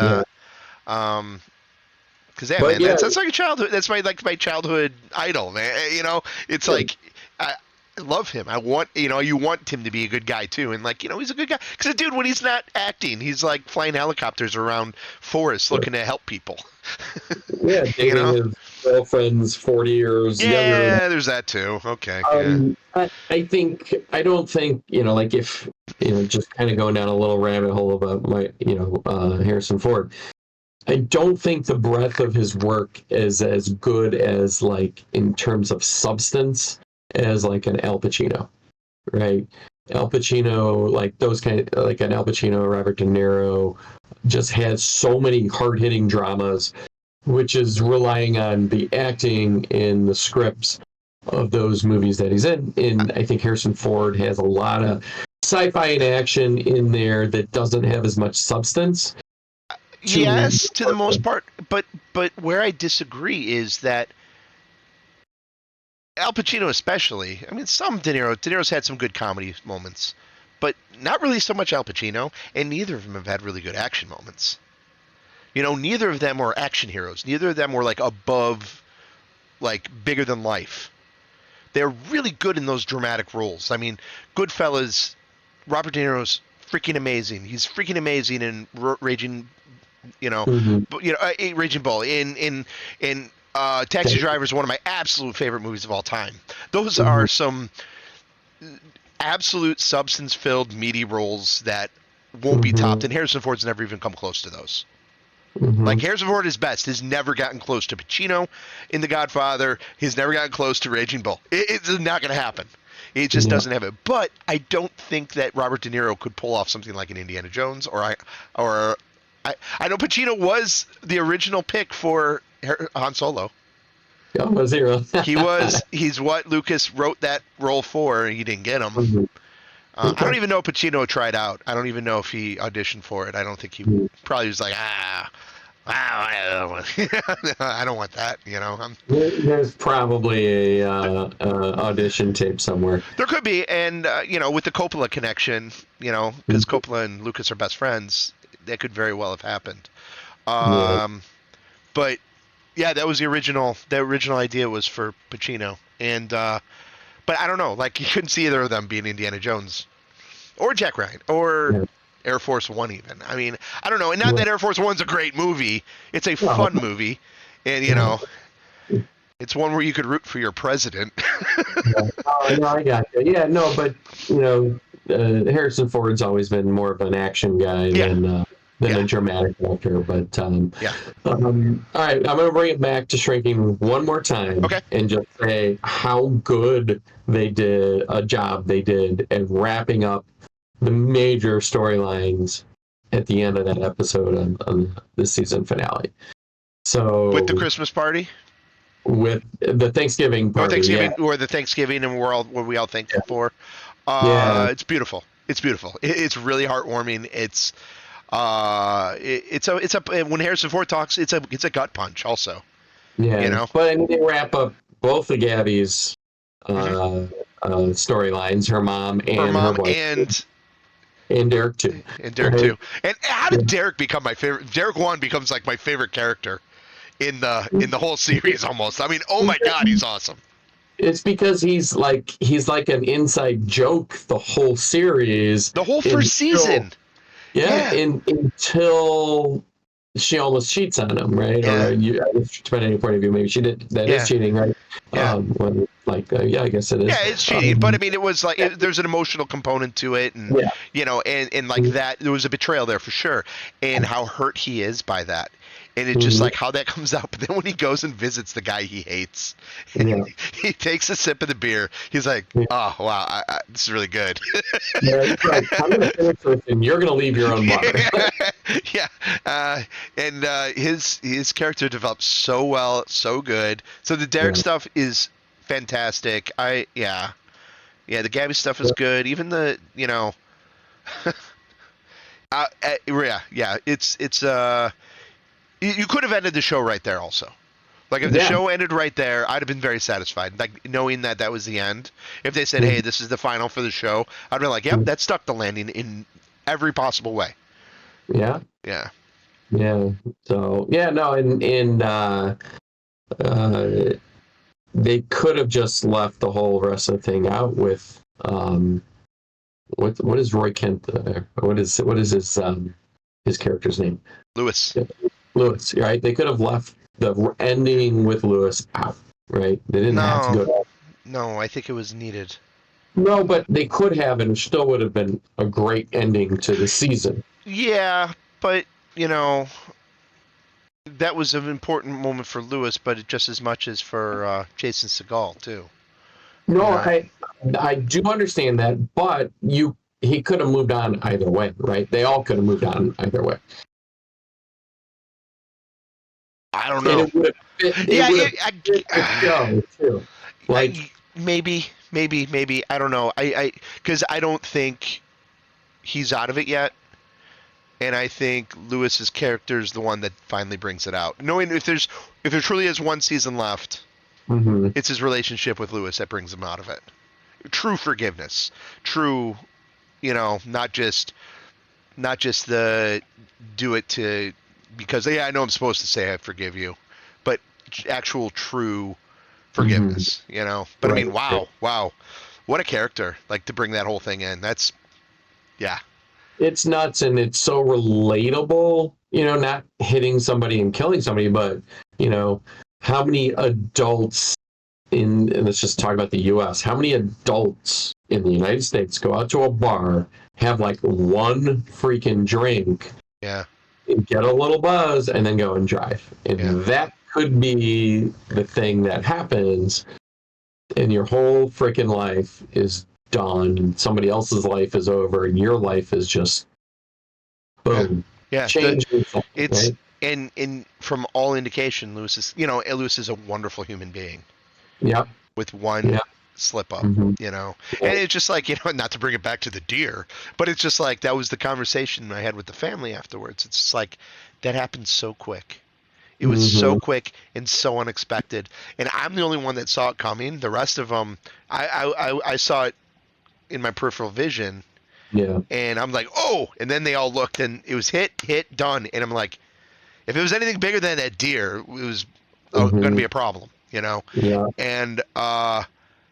because man, that's like a childhood. That's my childhood idol, man. It's like I love him. I want you want him to be a good guy too, and he's a good guy. Because dude, when he's not acting, he's like flying helicopters around forests looking to help people. Yeah, dating his girlfriend's 40 years younger. Yeah, there's that too. Okay. I don't think like if just kind of going down a little rabbit hole about my Harrison Ford. I don't think the breadth of his work is as good as like in terms of substance as like an Al Pacino, right? Al Pacino, like those kind of, like an Al Pacino, Robert De Niro, just has so many hard-hitting dramas, which is relying on the acting in the scripts of those movies that he's in. And I think Harrison Ford has a lot of sci-fi and action in there that doesn't have as much substance. Yes, to the most part, but where I disagree is that Al Pacino especially, I mean, some De Niro's had some good comedy moments, but not really so much Al Pacino, and neither of them have had really good action moments. You know, neither of them were action heroes. Neither of them were like above, like bigger than life. They're really good in those dramatic roles. I mean, Goodfellas, Robert De Niro's freaking amazing. He's freaking amazing in Raging, Raging Bull. In Taxi Driver is one of my absolute favorite movies of all time. Those are some absolute substance-filled, meaty roles that won't be topped, and Harrison Ford's never even come close to those. Like, Harrison Ford is best. Has never gotten close to Pacino in The Godfather. He's never gotten close to Raging Bull. It's not going to happen. It just doesn't have it. But I don't think that Robert De Niro could pull off something like an Indiana Jones, or I know Pacino was the original pick for Han Solo. Yeah, was he really? He's what Lucas wrote that role for, and he didn't get him. I don't even know if Pacino tried out. I don't even know if he auditioned for it. I don't think he probably was like, I don't want that, you know. There's probably a audition tape somewhere. There could be, and with the Coppola connection, because Coppola and Lucas are best friends, that could very well have happened. But yeah, that was the original. The original idea was for Pacino, and but I don't know. Like, you couldn't see either of them being Indiana Jones, or Jack Ryan, or Air Force One even. I mean, I don't know. And not that Air Force One's a great movie. It's a fun movie, and it's one where you could root for your president. Oh, no, I got you. Yeah, no, but Harrison Ford's always been more of an action guy than a dramatic actor. But all right, I'm going to bring it back to Shrinking one more time, and just say how good a job they did at wrapping up the major storylines at the end of that episode on the season finale. So with the Christmas party, with the Thanksgiving party, or the Thanksgiving, and what we all thankful for. It's beautiful. It's beautiful. It's really heartwarming. It's when Harrison Ford talks, it's a gut punch also. Yeah, but I mean, they wrap up both the Gabby's storylines, her mom and her wife. And Derek too. And how did Derek become my favorite? Derek 1 becomes like my favorite character in the whole series almost. I mean, oh my God, he's awesome. It's because he's like an inside joke the whole series. The whole first season. Until she almost cheats on him, right? Or depending on your point of view, maybe she did. That is cheating, right? I guess it is. Yeah, it's cheating, but I mean, it was like there's an emotional component to it, and and like that, there was a betrayal there for sure, and how hurt he is by that, and it's just like how that comes out. But then when he goes and visits the guy he hates, and he takes a sip of the beer, he's like, "Oh wow, this is really good." He's like, I'm gonna finish this, and you're gonna leave your own mark. And his character develops so well, so good. So the Derek stuff is fantastic. The Gabby stuff is good. Even the it's you could have ended the show right there also. Like, if the show ended right there, I'd have been very satisfied. Like, knowing that was the end. If they said, "Hey, this is the final for the show," I'd be like, "Yep, that stuck the landing in every possible way." Yeah. Yeah. Yeah. So they could have just left the whole wrestling thing out with what is Roy Kent? What is his character's name? Lewis. Lewis, right? They could have left the ending with Lewis out, right? They didn't have to go. No, I think it was needed. No, but they could have, and it still would have been a great ending to the season. Yeah, but that was an important moment for Lewis, but just as much as for Jason Segel too. No, I do understand that, but he could have moved on either way, right? They all could have moved on either way. I don't know. And too. Like maybe I don't know. Because I don't think he's out of it yet. And I think Lewis's character is the one that finally brings it out. Knowing if there truly is one season left, it's his relationship with Lewis that brings him out of it. True forgiveness, true, not just the do it to because I know I'm supposed to say I forgive you, but actual true forgiveness, But right. I mean, wow, what a character! Like to bring that whole thing in. That's It's nuts, and it's so relatable, not hitting somebody and killing somebody, but, how many adults and let's just talk about the U.S., how many adults in the United States go out to a bar, have like one freaking drink, and get a little buzz, and then go and drive. And that could be the thing that happens, and your whole freaking life is done. Somebody else's life is over, and your life is just boom. Change. It's right? and from all indication, Lewis is a wonderful human being. Yep. With one slip up, and it's just like, not to bring it back to the deer, but it's just like that was the conversation I had with the family afterwards. It's just like that happened so quick. It was so quick and so unexpected, and I'm the only one that saw it coming. The rest of them, I saw it in my peripheral vision. Yeah. And I'm like, oh, and then they all looked, and it was hit, done. And I'm like, if it was anything bigger than that deer, it was going to be a problem, Yeah. And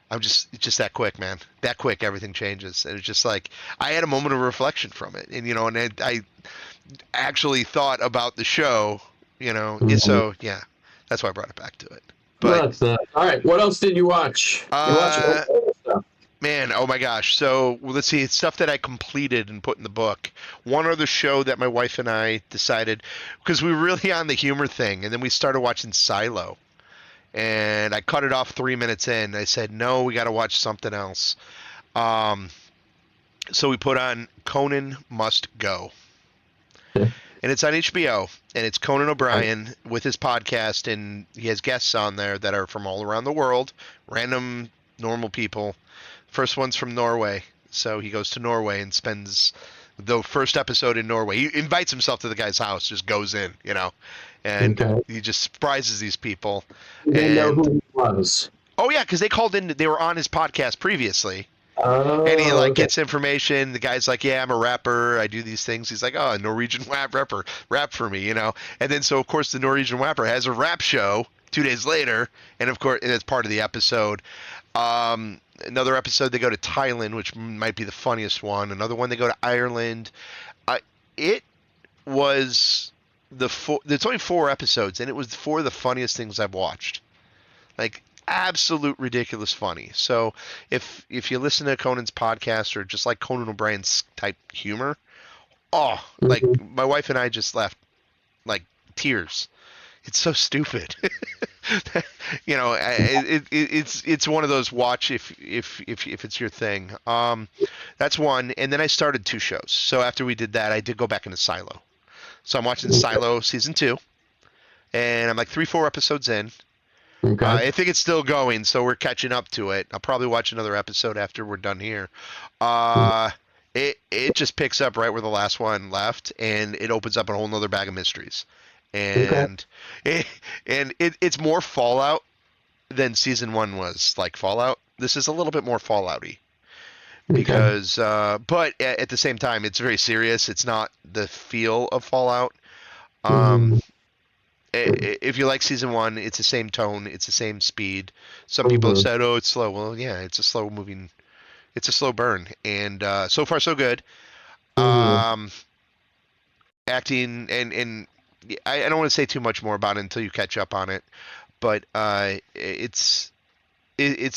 it's just that quick, man. That quick, everything changes. And it's just like, I had a moment of reflection from it. And, and I actually thought about the show, and so, that's why I brought it back to it. But all right, what else did you watch? Man, oh my gosh. So let's see. It's stuff that I completed and put in the book. One other show that my wife and I decided, because we were really on the humor thing, and then we started watching Silo. And I cut it off 3 minutes in. I said, no, we got to watch something else. So we put on Conan Must Go. And it's on HBO. And it's Conan O'Brien with his podcast. And he has guests on there that are from all around the world. Random, normal people. First one's from Norway, so he goes to Norway and spends the first episode in Norway. He invites himself to the guy's house, just goes in, and he just surprises these people. They know who he was. Oh yeah, because they called in. They were on his podcast previously, and he gets information. The guy's like, "Yeah, I'm a rapper. I do these things." He's like, "Oh, a Norwegian rapper, rap for me," And then so of course the Norwegian rapper has a rap show 2 days later, and of course it's part of the episode. Another episode, they go to Thailand, which might be the funniest one. Another one, they go to Ireland. It was it's only 4 episodes, and it was 4 of the funniest things I've watched. Like, absolute ridiculous funny. So if you listen to Conan's podcast or just like Conan O'Brien's type humor, like my wife and I just laughed like tears. It's so stupid. It's one of those watch if it's your thing. That's one. And then I started 2 shows. So after we did that, I did go back into Silo. So I'm watching Silo season 2, and I'm like 3-4 episodes in. Okay. I think it's still going, so we're catching up to it. I'll probably watch another episode after we're done here. It just picks up right where the last one left, and it opens up a whole nother bag of mysteries. And it's more Fallout than season 1 was like Fallout. This is a little bit more Fallout-y because, but at the same time, it's very serious. It's not the feel of Fallout. If you like season 1, it's the same tone, it's the same speed. Some people have said, "Oh, it's slow." Well, yeah, it's a slow moving, it's a slow burn, and so far so good. Acting and I don't want to say too much more about it until you catch up on it, but it's going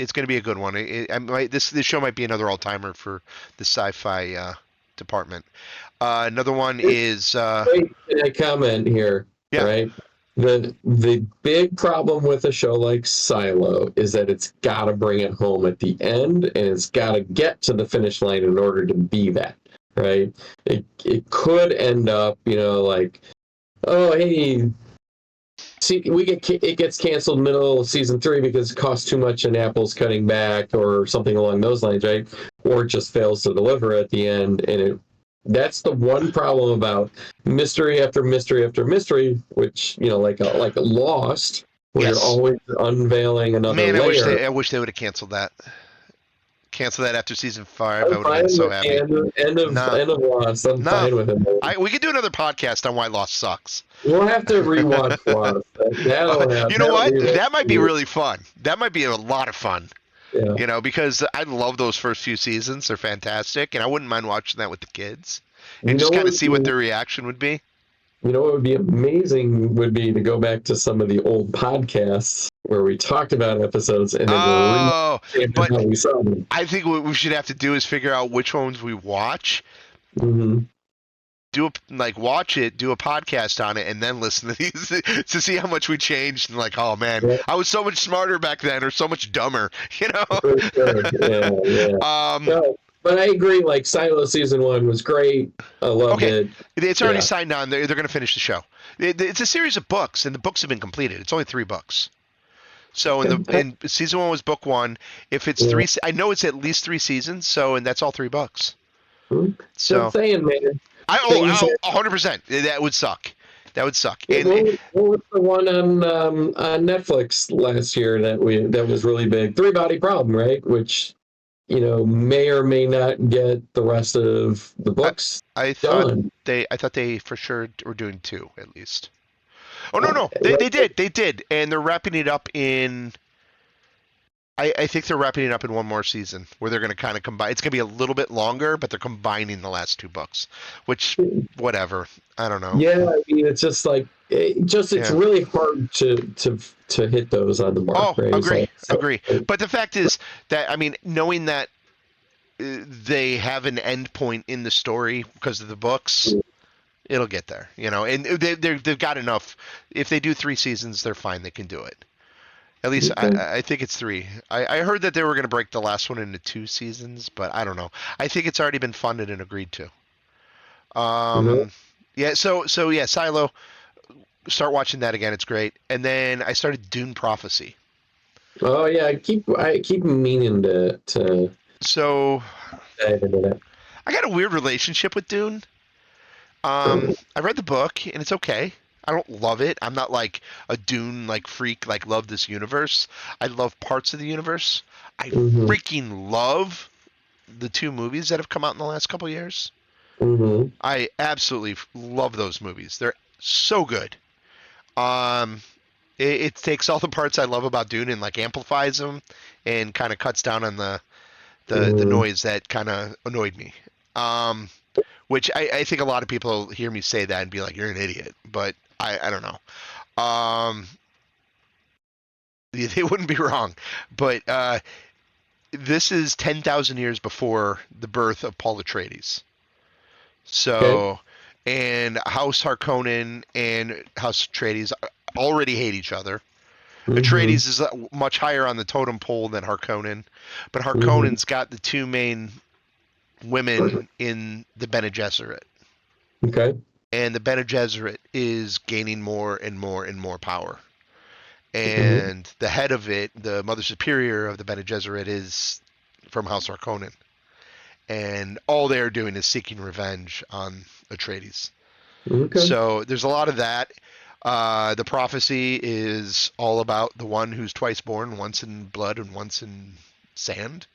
to be a good one. This show might be another all-timer for the sci-fi department. Another one is. Wait, can I comment here? Yeah. Right. The big problem with a show like Silo is that it's got to bring it home at the end, and it's got to get to the finish line in order to be that. Right. It could end up, like, oh, hey, see, it gets canceled middle of season 3 because it costs too much and Apple's cutting back or something along those lines, right? or it just fails to deliver at the end. And that's the one problem about mystery after mystery after mystery, which, like a Lost, where you're always unveiling another Man, layer. I wish they would have canceled that. Cancel that after season 5. I'm I would have fine been so with happy. end of Lost. I'm fine with it. We could do another podcast on why Lost sucks. We'll have to rewatch Lost. You know what? That might be rewatch. really fun. That might be a lot of fun. Yeah. Because I love those first few seasons. They're fantastic, and I wouldn't mind watching that with the kids You and know just kind what of see what their reaction would be. You know what would be amazing would be to go back to some of the old podcasts where we talked about episodes and then but how we saw them. I think what we should have to do is figure out which ones we watch. Mm-hmm. Watch it, do a podcast on it, and then listen to these to see how much we changed. And oh man, Yeah. I was so much smarter back then, or so much dumber. For sure. Yeah. No, but I agree. Silo season 1 was great. I loved it. It's already signed on. They're going to finish the show. It's a series of books, and the books have been completed. It's only 3 books. So in season 1 was book 1. If it's 3, I know it's at least 3 seasons. And that's all 3 books. So I'm saying, man. 100%. That would suck. That would suck. What was the one on Netflix last year that was really big? 3 Body Problem, right? Which may or may not get the rest of the books. I thought they for sure were doing 2 at least. Oh no, they did, and they're wrapping it up in. I think they're wrapping it up in one more season where they're going to kind of combine. It's going to be a little bit longer, but they're combining the last 2 books, which whatever. I don't know. Yeah, I mean, it's just it's really hard to hit those on the mark. Oh, right? Agree. But the fact is that, knowing that they have an end point in the story because of the books, it'll get there, and they've got enough. If they do 3 seasons, they're fine. They can do it. At least I think it's 3. I heard that they were going to break the last one into 2 seasons, but I don't know. I think it's already been funded and agreed to. Yeah. So Silo. Start watching that again. It's great. And then I started Dune Prophecy. Oh yeah, I keep meaning to. So dive into that. I got a weird relationship with Dune. I read the book and it's okay. I don't love it. I'm not like a Dune freak, love this universe. I love parts of the universe. I freaking love the 2 movies that have come out in the last couple years. Mm-hmm. I absolutely love those movies. They're so good. It takes all the parts I love about Dune and amplifies them and kind of cuts down on the noise that kind of annoyed me. Which I think a lot of people hear me say that and be like, you're an idiot. But I don't know. They wouldn't be wrong. But this is 10,000 years before the birth of Paul Atreides. So, and House Harkonnen and House Atreides already hate each other. Atreides is much higher on the totem pole than Harkonnen, but Harkonnen's got the 2 main women in the Bene Gesserit. Okay. And the Bene Gesserit is gaining more and more and more power. And the head of it, the Mother Superior of the Bene Gesserit, is from House Harkonnen. And all they're doing is seeking revenge on Atreides. Okay. So there's a lot of that. The prophecy is all about the one who's twice born, once in blood and once in sand.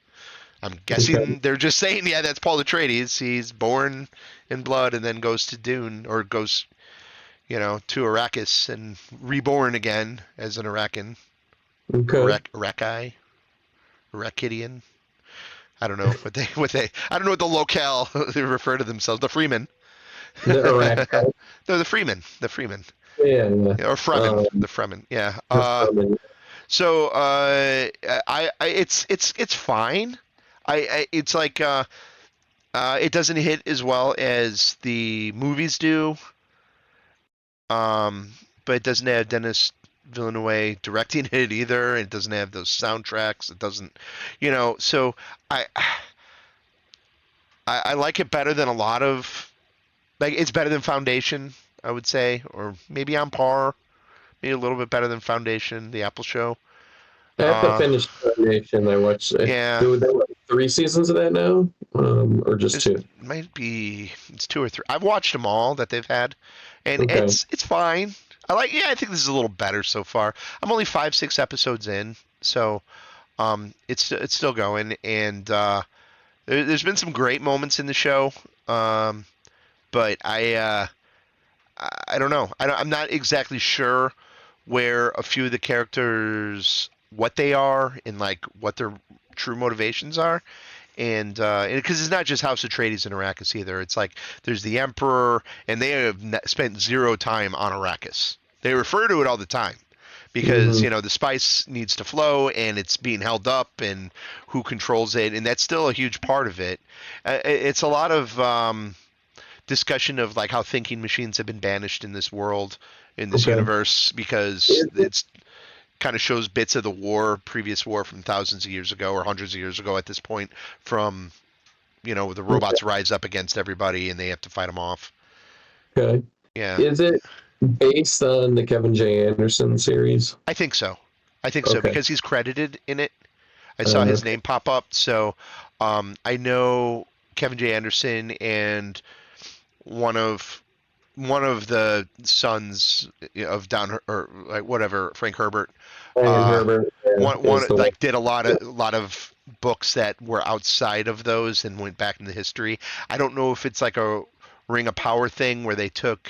I'm guessing they're just saying, yeah, that's Paul Atreides. He's born in blood and then goes to Dune, or goes, to Arrakis and reborn again as an Arakan. Okay. Arakidian. I don't know I don't know what the locale they refer to themselves. The Freeman. The No, the Freeman. The Freeman. Yeah. Or Fremen. The Fremen. Yeah. So it's fine. It's it doesn't hit as well as the movies do. But it doesn't have Denis Villeneuve directing it either. It doesn't have those soundtracks. It doesn't, so I like it better than a lot of, it's better than Foundation, I would say, or maybe on par, maybe a little bit better than Foundation, the Apple show. I have to finish Foundation. I watched. Yeah. There were 3 seasons of that now, or just 2? It's 2 or 3. I've watched them all that they've had, and Okay. it's fine. I think this is a little better so far. I'm only 5-6 episodes in, so it's still going, and there's been some great moments in the show, but I don't know. I'm not exactly sure where a few of the characters, what they are and like what their true motivations are. And because it's not just House Atreides and Arrakis either. It's like there's the Emperor, and they have spent zero time on Arrakis. They refer to it all the time because the spice needs to flow and it's being held up, and who controls it, and that's still a huge part of it. It's a lot of discussion of like how thinking machines have been banished in this world, in this universe, because it's kind of shows bits of the previous war from thousands of years ago or hundreds of years ago at this point, from the robots rise up against everybody and they have to fight them off. Okay. Yeah. Is it based on the Kevin J. Anderson series? I think so because he's credited in it. I saw his name pop up, so I know Kevin J. Anderson and one of the sons of Frank Herbert. Did a lot of books that were outside of those and went back into history. I don't know if it's like a Ring of Power thing where they took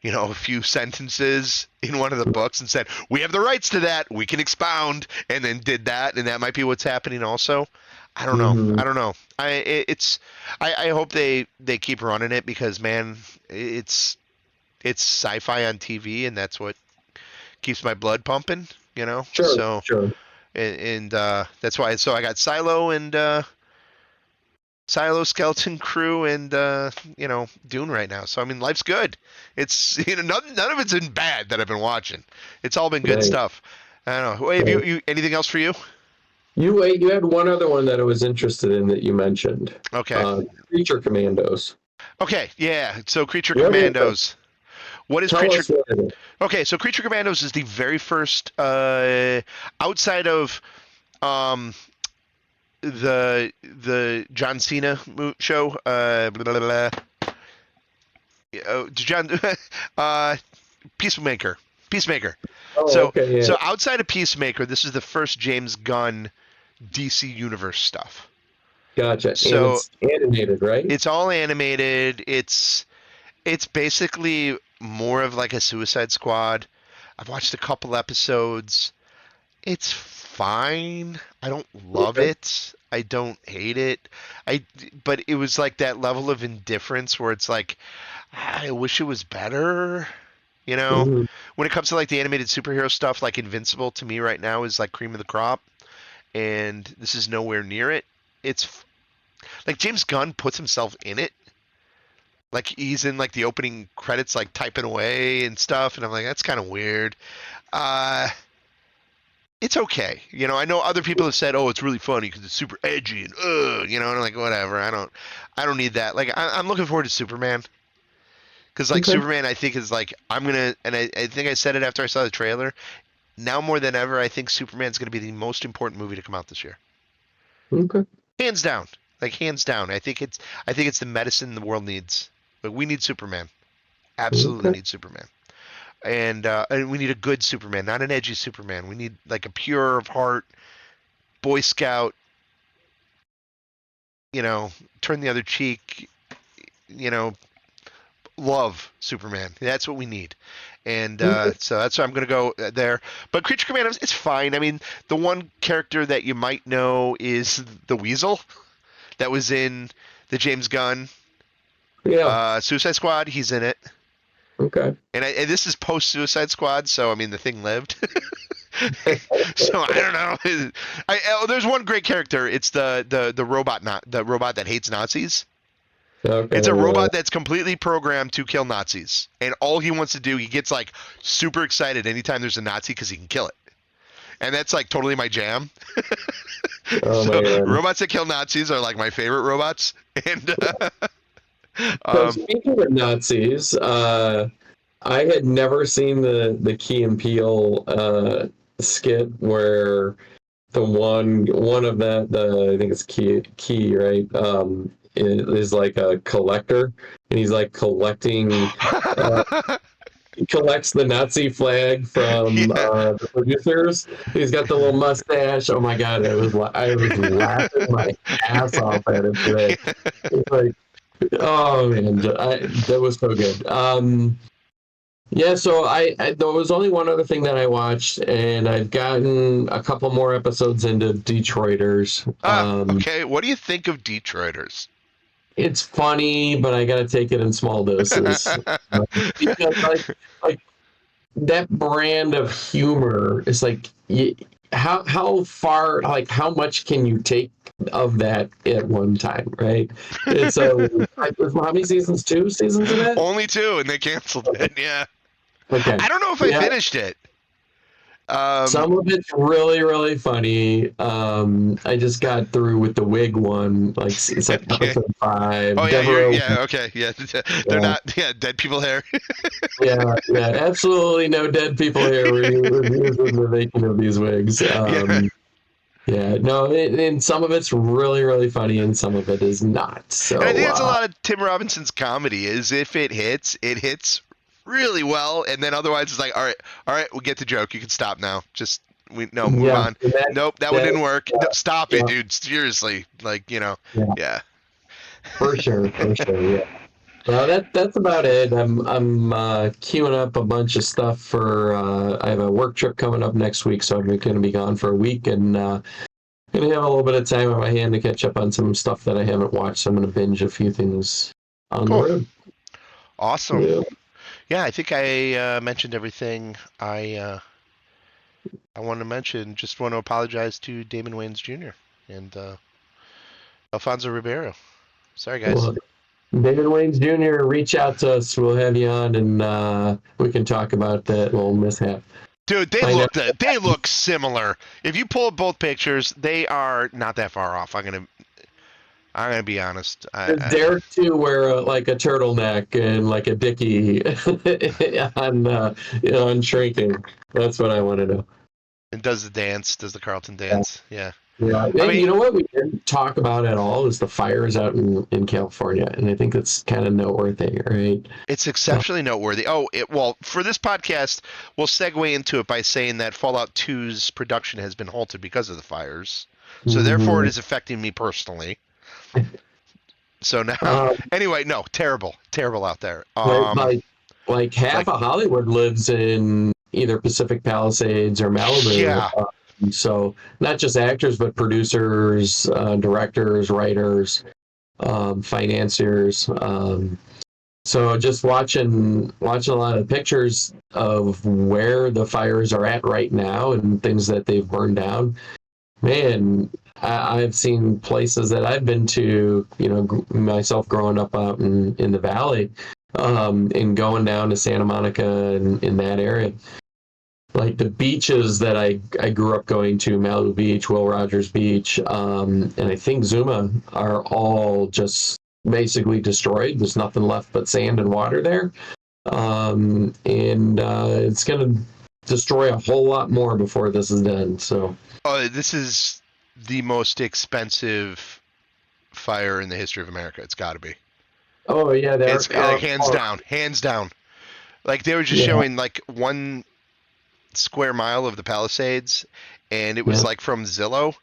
a few sentences in one of the books and said, we have the rights to that, we can expound, and then did that, and that might be what's happening also. I don't know. I hope they keep running it, because man, it's sci-fi on TV, and that's what keeps my blood pumping, Sure. And that's why. So I got Silo, Skeleton Crew, and Dune right now. So I mean, life's good. It's none of it's been bad that I've been watching. It's all been good stuff. I don't know. Wait, have you anything else for you? You had one other one that I was interested in that you mentioned. Okay. Creature Commandos. Okay, yeah. So Creature Commandos. What is Creature? Okay, so Creature Commandos is the very first outside of the John Cena show. Peacemaker. So outside of Peacemaker, this is the first James Gunn DC Universe stuff. Gotcha. So and it's animated, right? It's all animated. It's basically more of like a Suicide Squad. I've watched a couple episodes. It's fine. I don't love it. I don't hate it. But it was like that level of indifference where it's like, I wish it was better. When it comes to like the animated superhero stuff, like Invincible to me right now is like cream of the crop, and this is nowhere near it. It's like James Gunn puts himself in it. Like he's in like the opening credits, like typing away and stuff, and I'm like, that's kind of weird. It's okay. I know other people have said, oh, it's really funny because it's super edgy and and I'm like, whatever. I don't need that. Like I'm looking forward to Superman. Because like Superman, I think is like I think I said it after I saw the trailer. Now more than ever, I think Superman's going to be the most important movie to come out this year. Okay. Hands down, hands down. I think it's the medicine the world needs. But we need Superman. Absolutely need Superman. And we need a good Superman, not an edgy Superman. We need like a pure of heart, Boy Scout. Turn the other cheek. Love Superman. That's what we need. And so that's why I'm going to go there. But Creature Commandos, it's fine. I mean, the one character that you might know is the Weasel that was in the James Gunn Suicide Squad. He's in it. Okay. And this is post-Suicide Squad, so, I mean, the thing lived. So, I don't know. There's one great character. It's the robot that hates Nazis. Okay, it's a robot that's completely programmed to kill Nazis, and all he wants to do, he gets like super excited anytime there's a Nazi because he can kill it, and that's like totally my jam. So robots that kill Nazis are like my favorite robots. And so speaking of Nazis, I had never seen the Key and Peele skit where the one of the I think it's key right, is like a collector, and he's like collecting. He collects the Nazi flag from the producers. He's got the little mustache. Oh my god, I was laughing my ass off at it today. It's like, oh man, that was so good. Yeah, so there was only one other thing that I watched, and I've gotten a couple more episodes into Detroiters. Okay, what do you think of Detroiters? It's funny, but I gotta take it in small doses. Because like that brand of humor is like, how far, like how much can you take of that at one time, right? And so how many seasons? 2 seasons of it? Only 2, and they canceled it. Yeah. Okay. I don't know if I finished it. Some of it's really, really funny. I just got through with the wig one, like it's like episode 5. Oh yeah, okay, yeah. They're not, dead people hair. yeah, absolutely no dead people hair reviews in the making of these wigs. And some of it's really, really funny, and some of it is not. So and I think that's a lot of Tim Robinson's comedy. Is if it hits really well, and then otherwise it's like, all right, we get the joke. You can stop now. Just move on. Nope, that one didn't work. No, stop it, dude. Seriously, yeah. For sure, yeah. Well, that's about it. I'm queuing up a bunch of stuff for. I have a work trip coming up next week, so I'm going to be gone for a week, and going to have a little bit of time on my hand to catch up on some stuff that I haven't watched. So I'm going to binge a few things on the road. Awesome. Yeah, I think I mentioned everything I want to mention. Just want to apologize to Damon Wayans Jr. and Alfonso Ribeiro. Sorry, guys. Well, Damon Wayans Jr., reach out to us. We'll have you on, and we can talk about that little mishap. Dude, they look similar. If you pull up both pictures, they are not that far off. I'm gonna be honest. Derek too wear like a turtleneck and like a dickie on Shrinking. That's what I want to know. And does the Carlton dance? Yeah. I mean, you know what we didn't talk about at all is the fires out in California, and I think that's kind of noteworthy, right? It's exceptionally noteworthy. Well, for this podcast, we'll segue into it by saying that Fallout 2's production has been halted because of the fires. So therefore, it is affecting me personally. So now, anyway, no, terrible out there. Like half of Hollywood lives in either Pacific Palisades or Malibu. Yeah. So not just actors, but producers, directors, writers, financiers. So just watching a lot of pictures of where the fires are at right now and things that they've burned down. Man, I've seen places that I've been to, myself growing up out in the valley, and going down to Santa Monica and in that area. Like the beaches that I grew up going to, Malibu Beach, Will Rogers Beach, and I think Zuma, are all just basically destroyed. There's nothing left but sand and water there. And it's going to destroy a whole lot more before this is done. So, this is the most expensive fire in the history of America. It's got to be. Oh yeah, it's hands down. Like they were just showing like 1 square mile of the Palisades, and it was like from Zillow,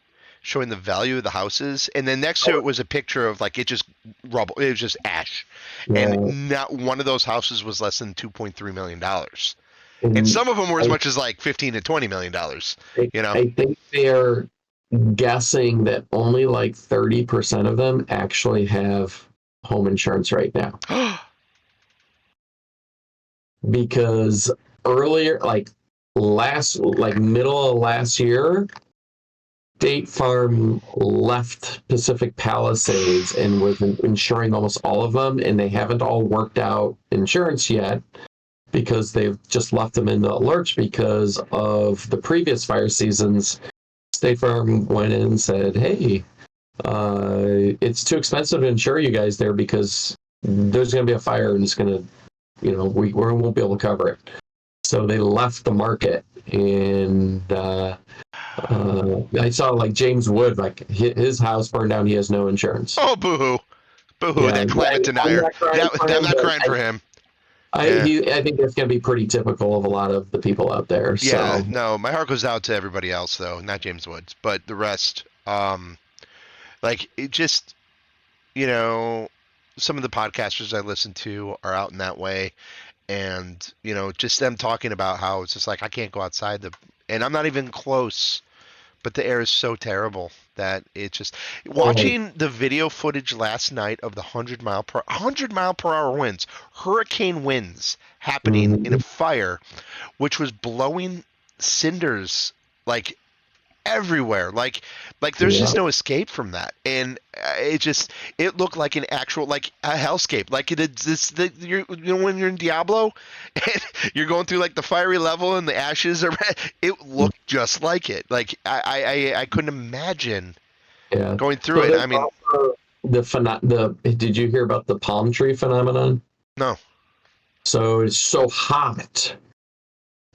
showing the value of the houses, and then next to it was a picture of like it just rubble. It was just ash, and not one of those houses was less than $2.3 million. And some of them were as much as like $15 to $20 million. I think they're guessing that only like 30% of them actually have home insurance right now. Because earlier, middle of last year, State Farm left Pacific Palisades and was insuring almost all of them, and they haven't all worked out insurance yet because they've just left them in the lurch because of the previous fire seasons. State Farm went in and said, hey, it's too expensive to insure you guys there because there's going to be a fire and it's going to, we won't be able to cover it. So they left the market, and I saw like James Wood, like his house burned down. He has no insurance. Oh, boo-hoo. Boo-hoo, Yeah, that climate denier. I'm not crying for him. I think that's going to be pretty typical of a lot of the people out there. Yeah, So. no, my heart goes out to everybody else, though, not James Woods, but the rest. Like, it just, some of the podcasters I listen to are out in that way, and, just them talking about how it's just like, I can't go outside, and I'm not even close, but the air is so terrible that it's just watching the video footage last night of the 100-mile-per-hour winds, hurricane winds happening in a fire, which was blowing cinders like everywhere. Like there's just no escape from that, and it looked like an actual like a hellscape. Like when you're in Diablo and you're going through like the fiery level and the ashes are it looked just like it. Like I couldn't imagine going through it. I mean, did you hear about the palm tree phenomenon? No. So it's so hot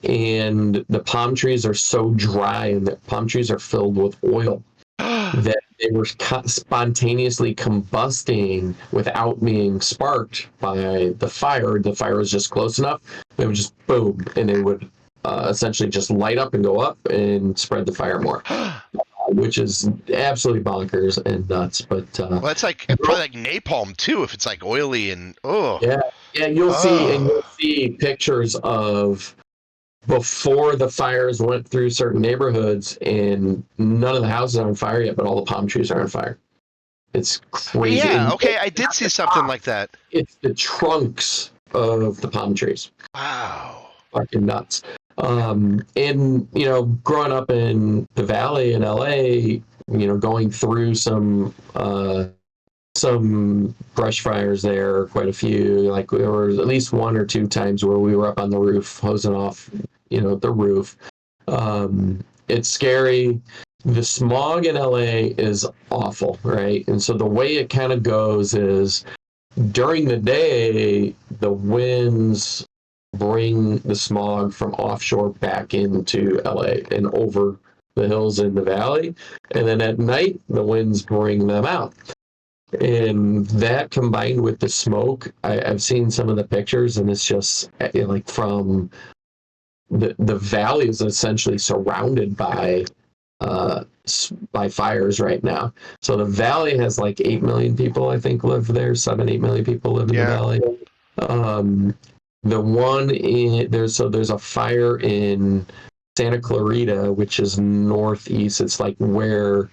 and the palm trees are so dry and the palm trees are filled with oil that they were spontaneously combusting without being sparked by the fire. The fire was just close enough. They would just boom, and they would essentially just light up and go up and spread the fire more, which is absolutely bonkers and nuts. But well, it's like probably like napalm too, if it's like oily and yeah, you'll see pictures of before the fires went through certain neighborhoods, and none of the houses are on fire yet, but all the palm trees are on fire. It's crazy. Yeah, okay, I did see something like that. It's the trunks of the palm trees. Wow. Fucking nuts. And, growing up in the Valley in LA, going through some brush fires there, quite a few. Like there were at least one or two times where we were up on the roof hosing off, the roof. It's scary. The smog in LA is awful, right? And so the way it kind of goes is during the day, the winds bring the smog from offshore back into LA and over the hills in the valley. And then at night, the winds bring them out. And that combined with the smoke, I've seen some of the pictures, and it's just like from the valley is essentially surrounded by fires right now. So the valley has like 8 million people, I think, live there. 7-8 million people live in the valley. The one there's a fire in Santa Clarita, which is northeast. It's like where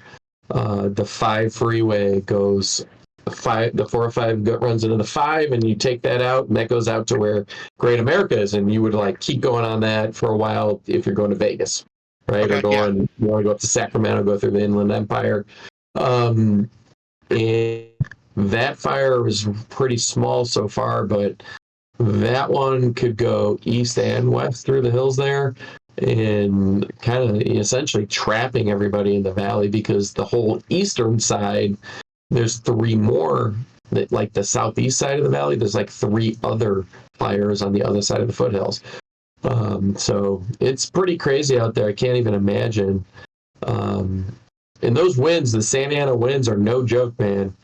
the 5 freeway goes. The 405 runs into the 5, and you take that out, and that goes out to where Great America is, and you would like keep going on that for a while if you're going to Vegas, right? Okay, you want to go up to Sacramento, go through the Inland Empire. And that fire was pretty small so far, but that one could go east and west through the hills there, and kind of essentially trapping everybody in the valley, because the whole eastern side, there's 3 more, like the southeast side of the valley, there's like 3 other fires on the other side of the foothills. So it's pretty crazy out there. I can't even imagine. And those winds, the Santa Ana winds, are no joke, man.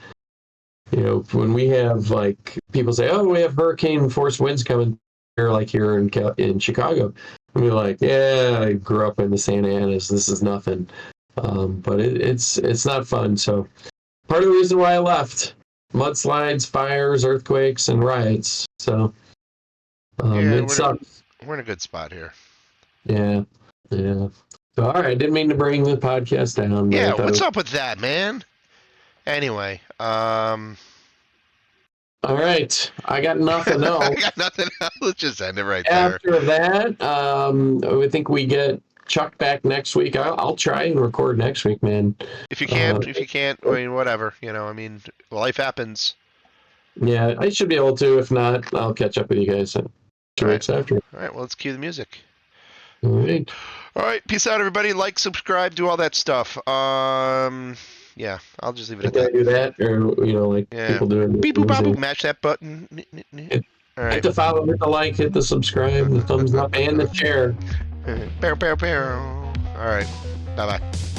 When we have like people say, "Oh, we have hurricane force winds coming here," like here in Chicago, and we're like, "Yeah, I grew up in the Santa Anas. This is nothing." But it's not fun. So part of the reason why I left: mudslides, fires, earthquakes, and riots. So it sucks. We're in a good spot here. Yeah. So, all right, I didn't mean to bring the podcast down. Yeah, what's up with that, man? Anyway, all right, I got nothing else. I got nothing else. Let's just end it right there. After that, I think we get Chuck back next week. I'll try and record next week, man. If you can't, I mean, whatever. Life happens. Yeah, I should be able to. If not, I'll catch up with you guys 2 weeks after. All right, well, let's cue the music. All right. All right, peace out, everybody. Like, subscribe, do all that stuff. Yeah, I'll just leave it at that. Do that, or people doing. Beep boop bop boop. Mash that button. All right. Hit the follow, hit the like, hit the subscribe, the thumbs up, and the share. All right. Bye bye.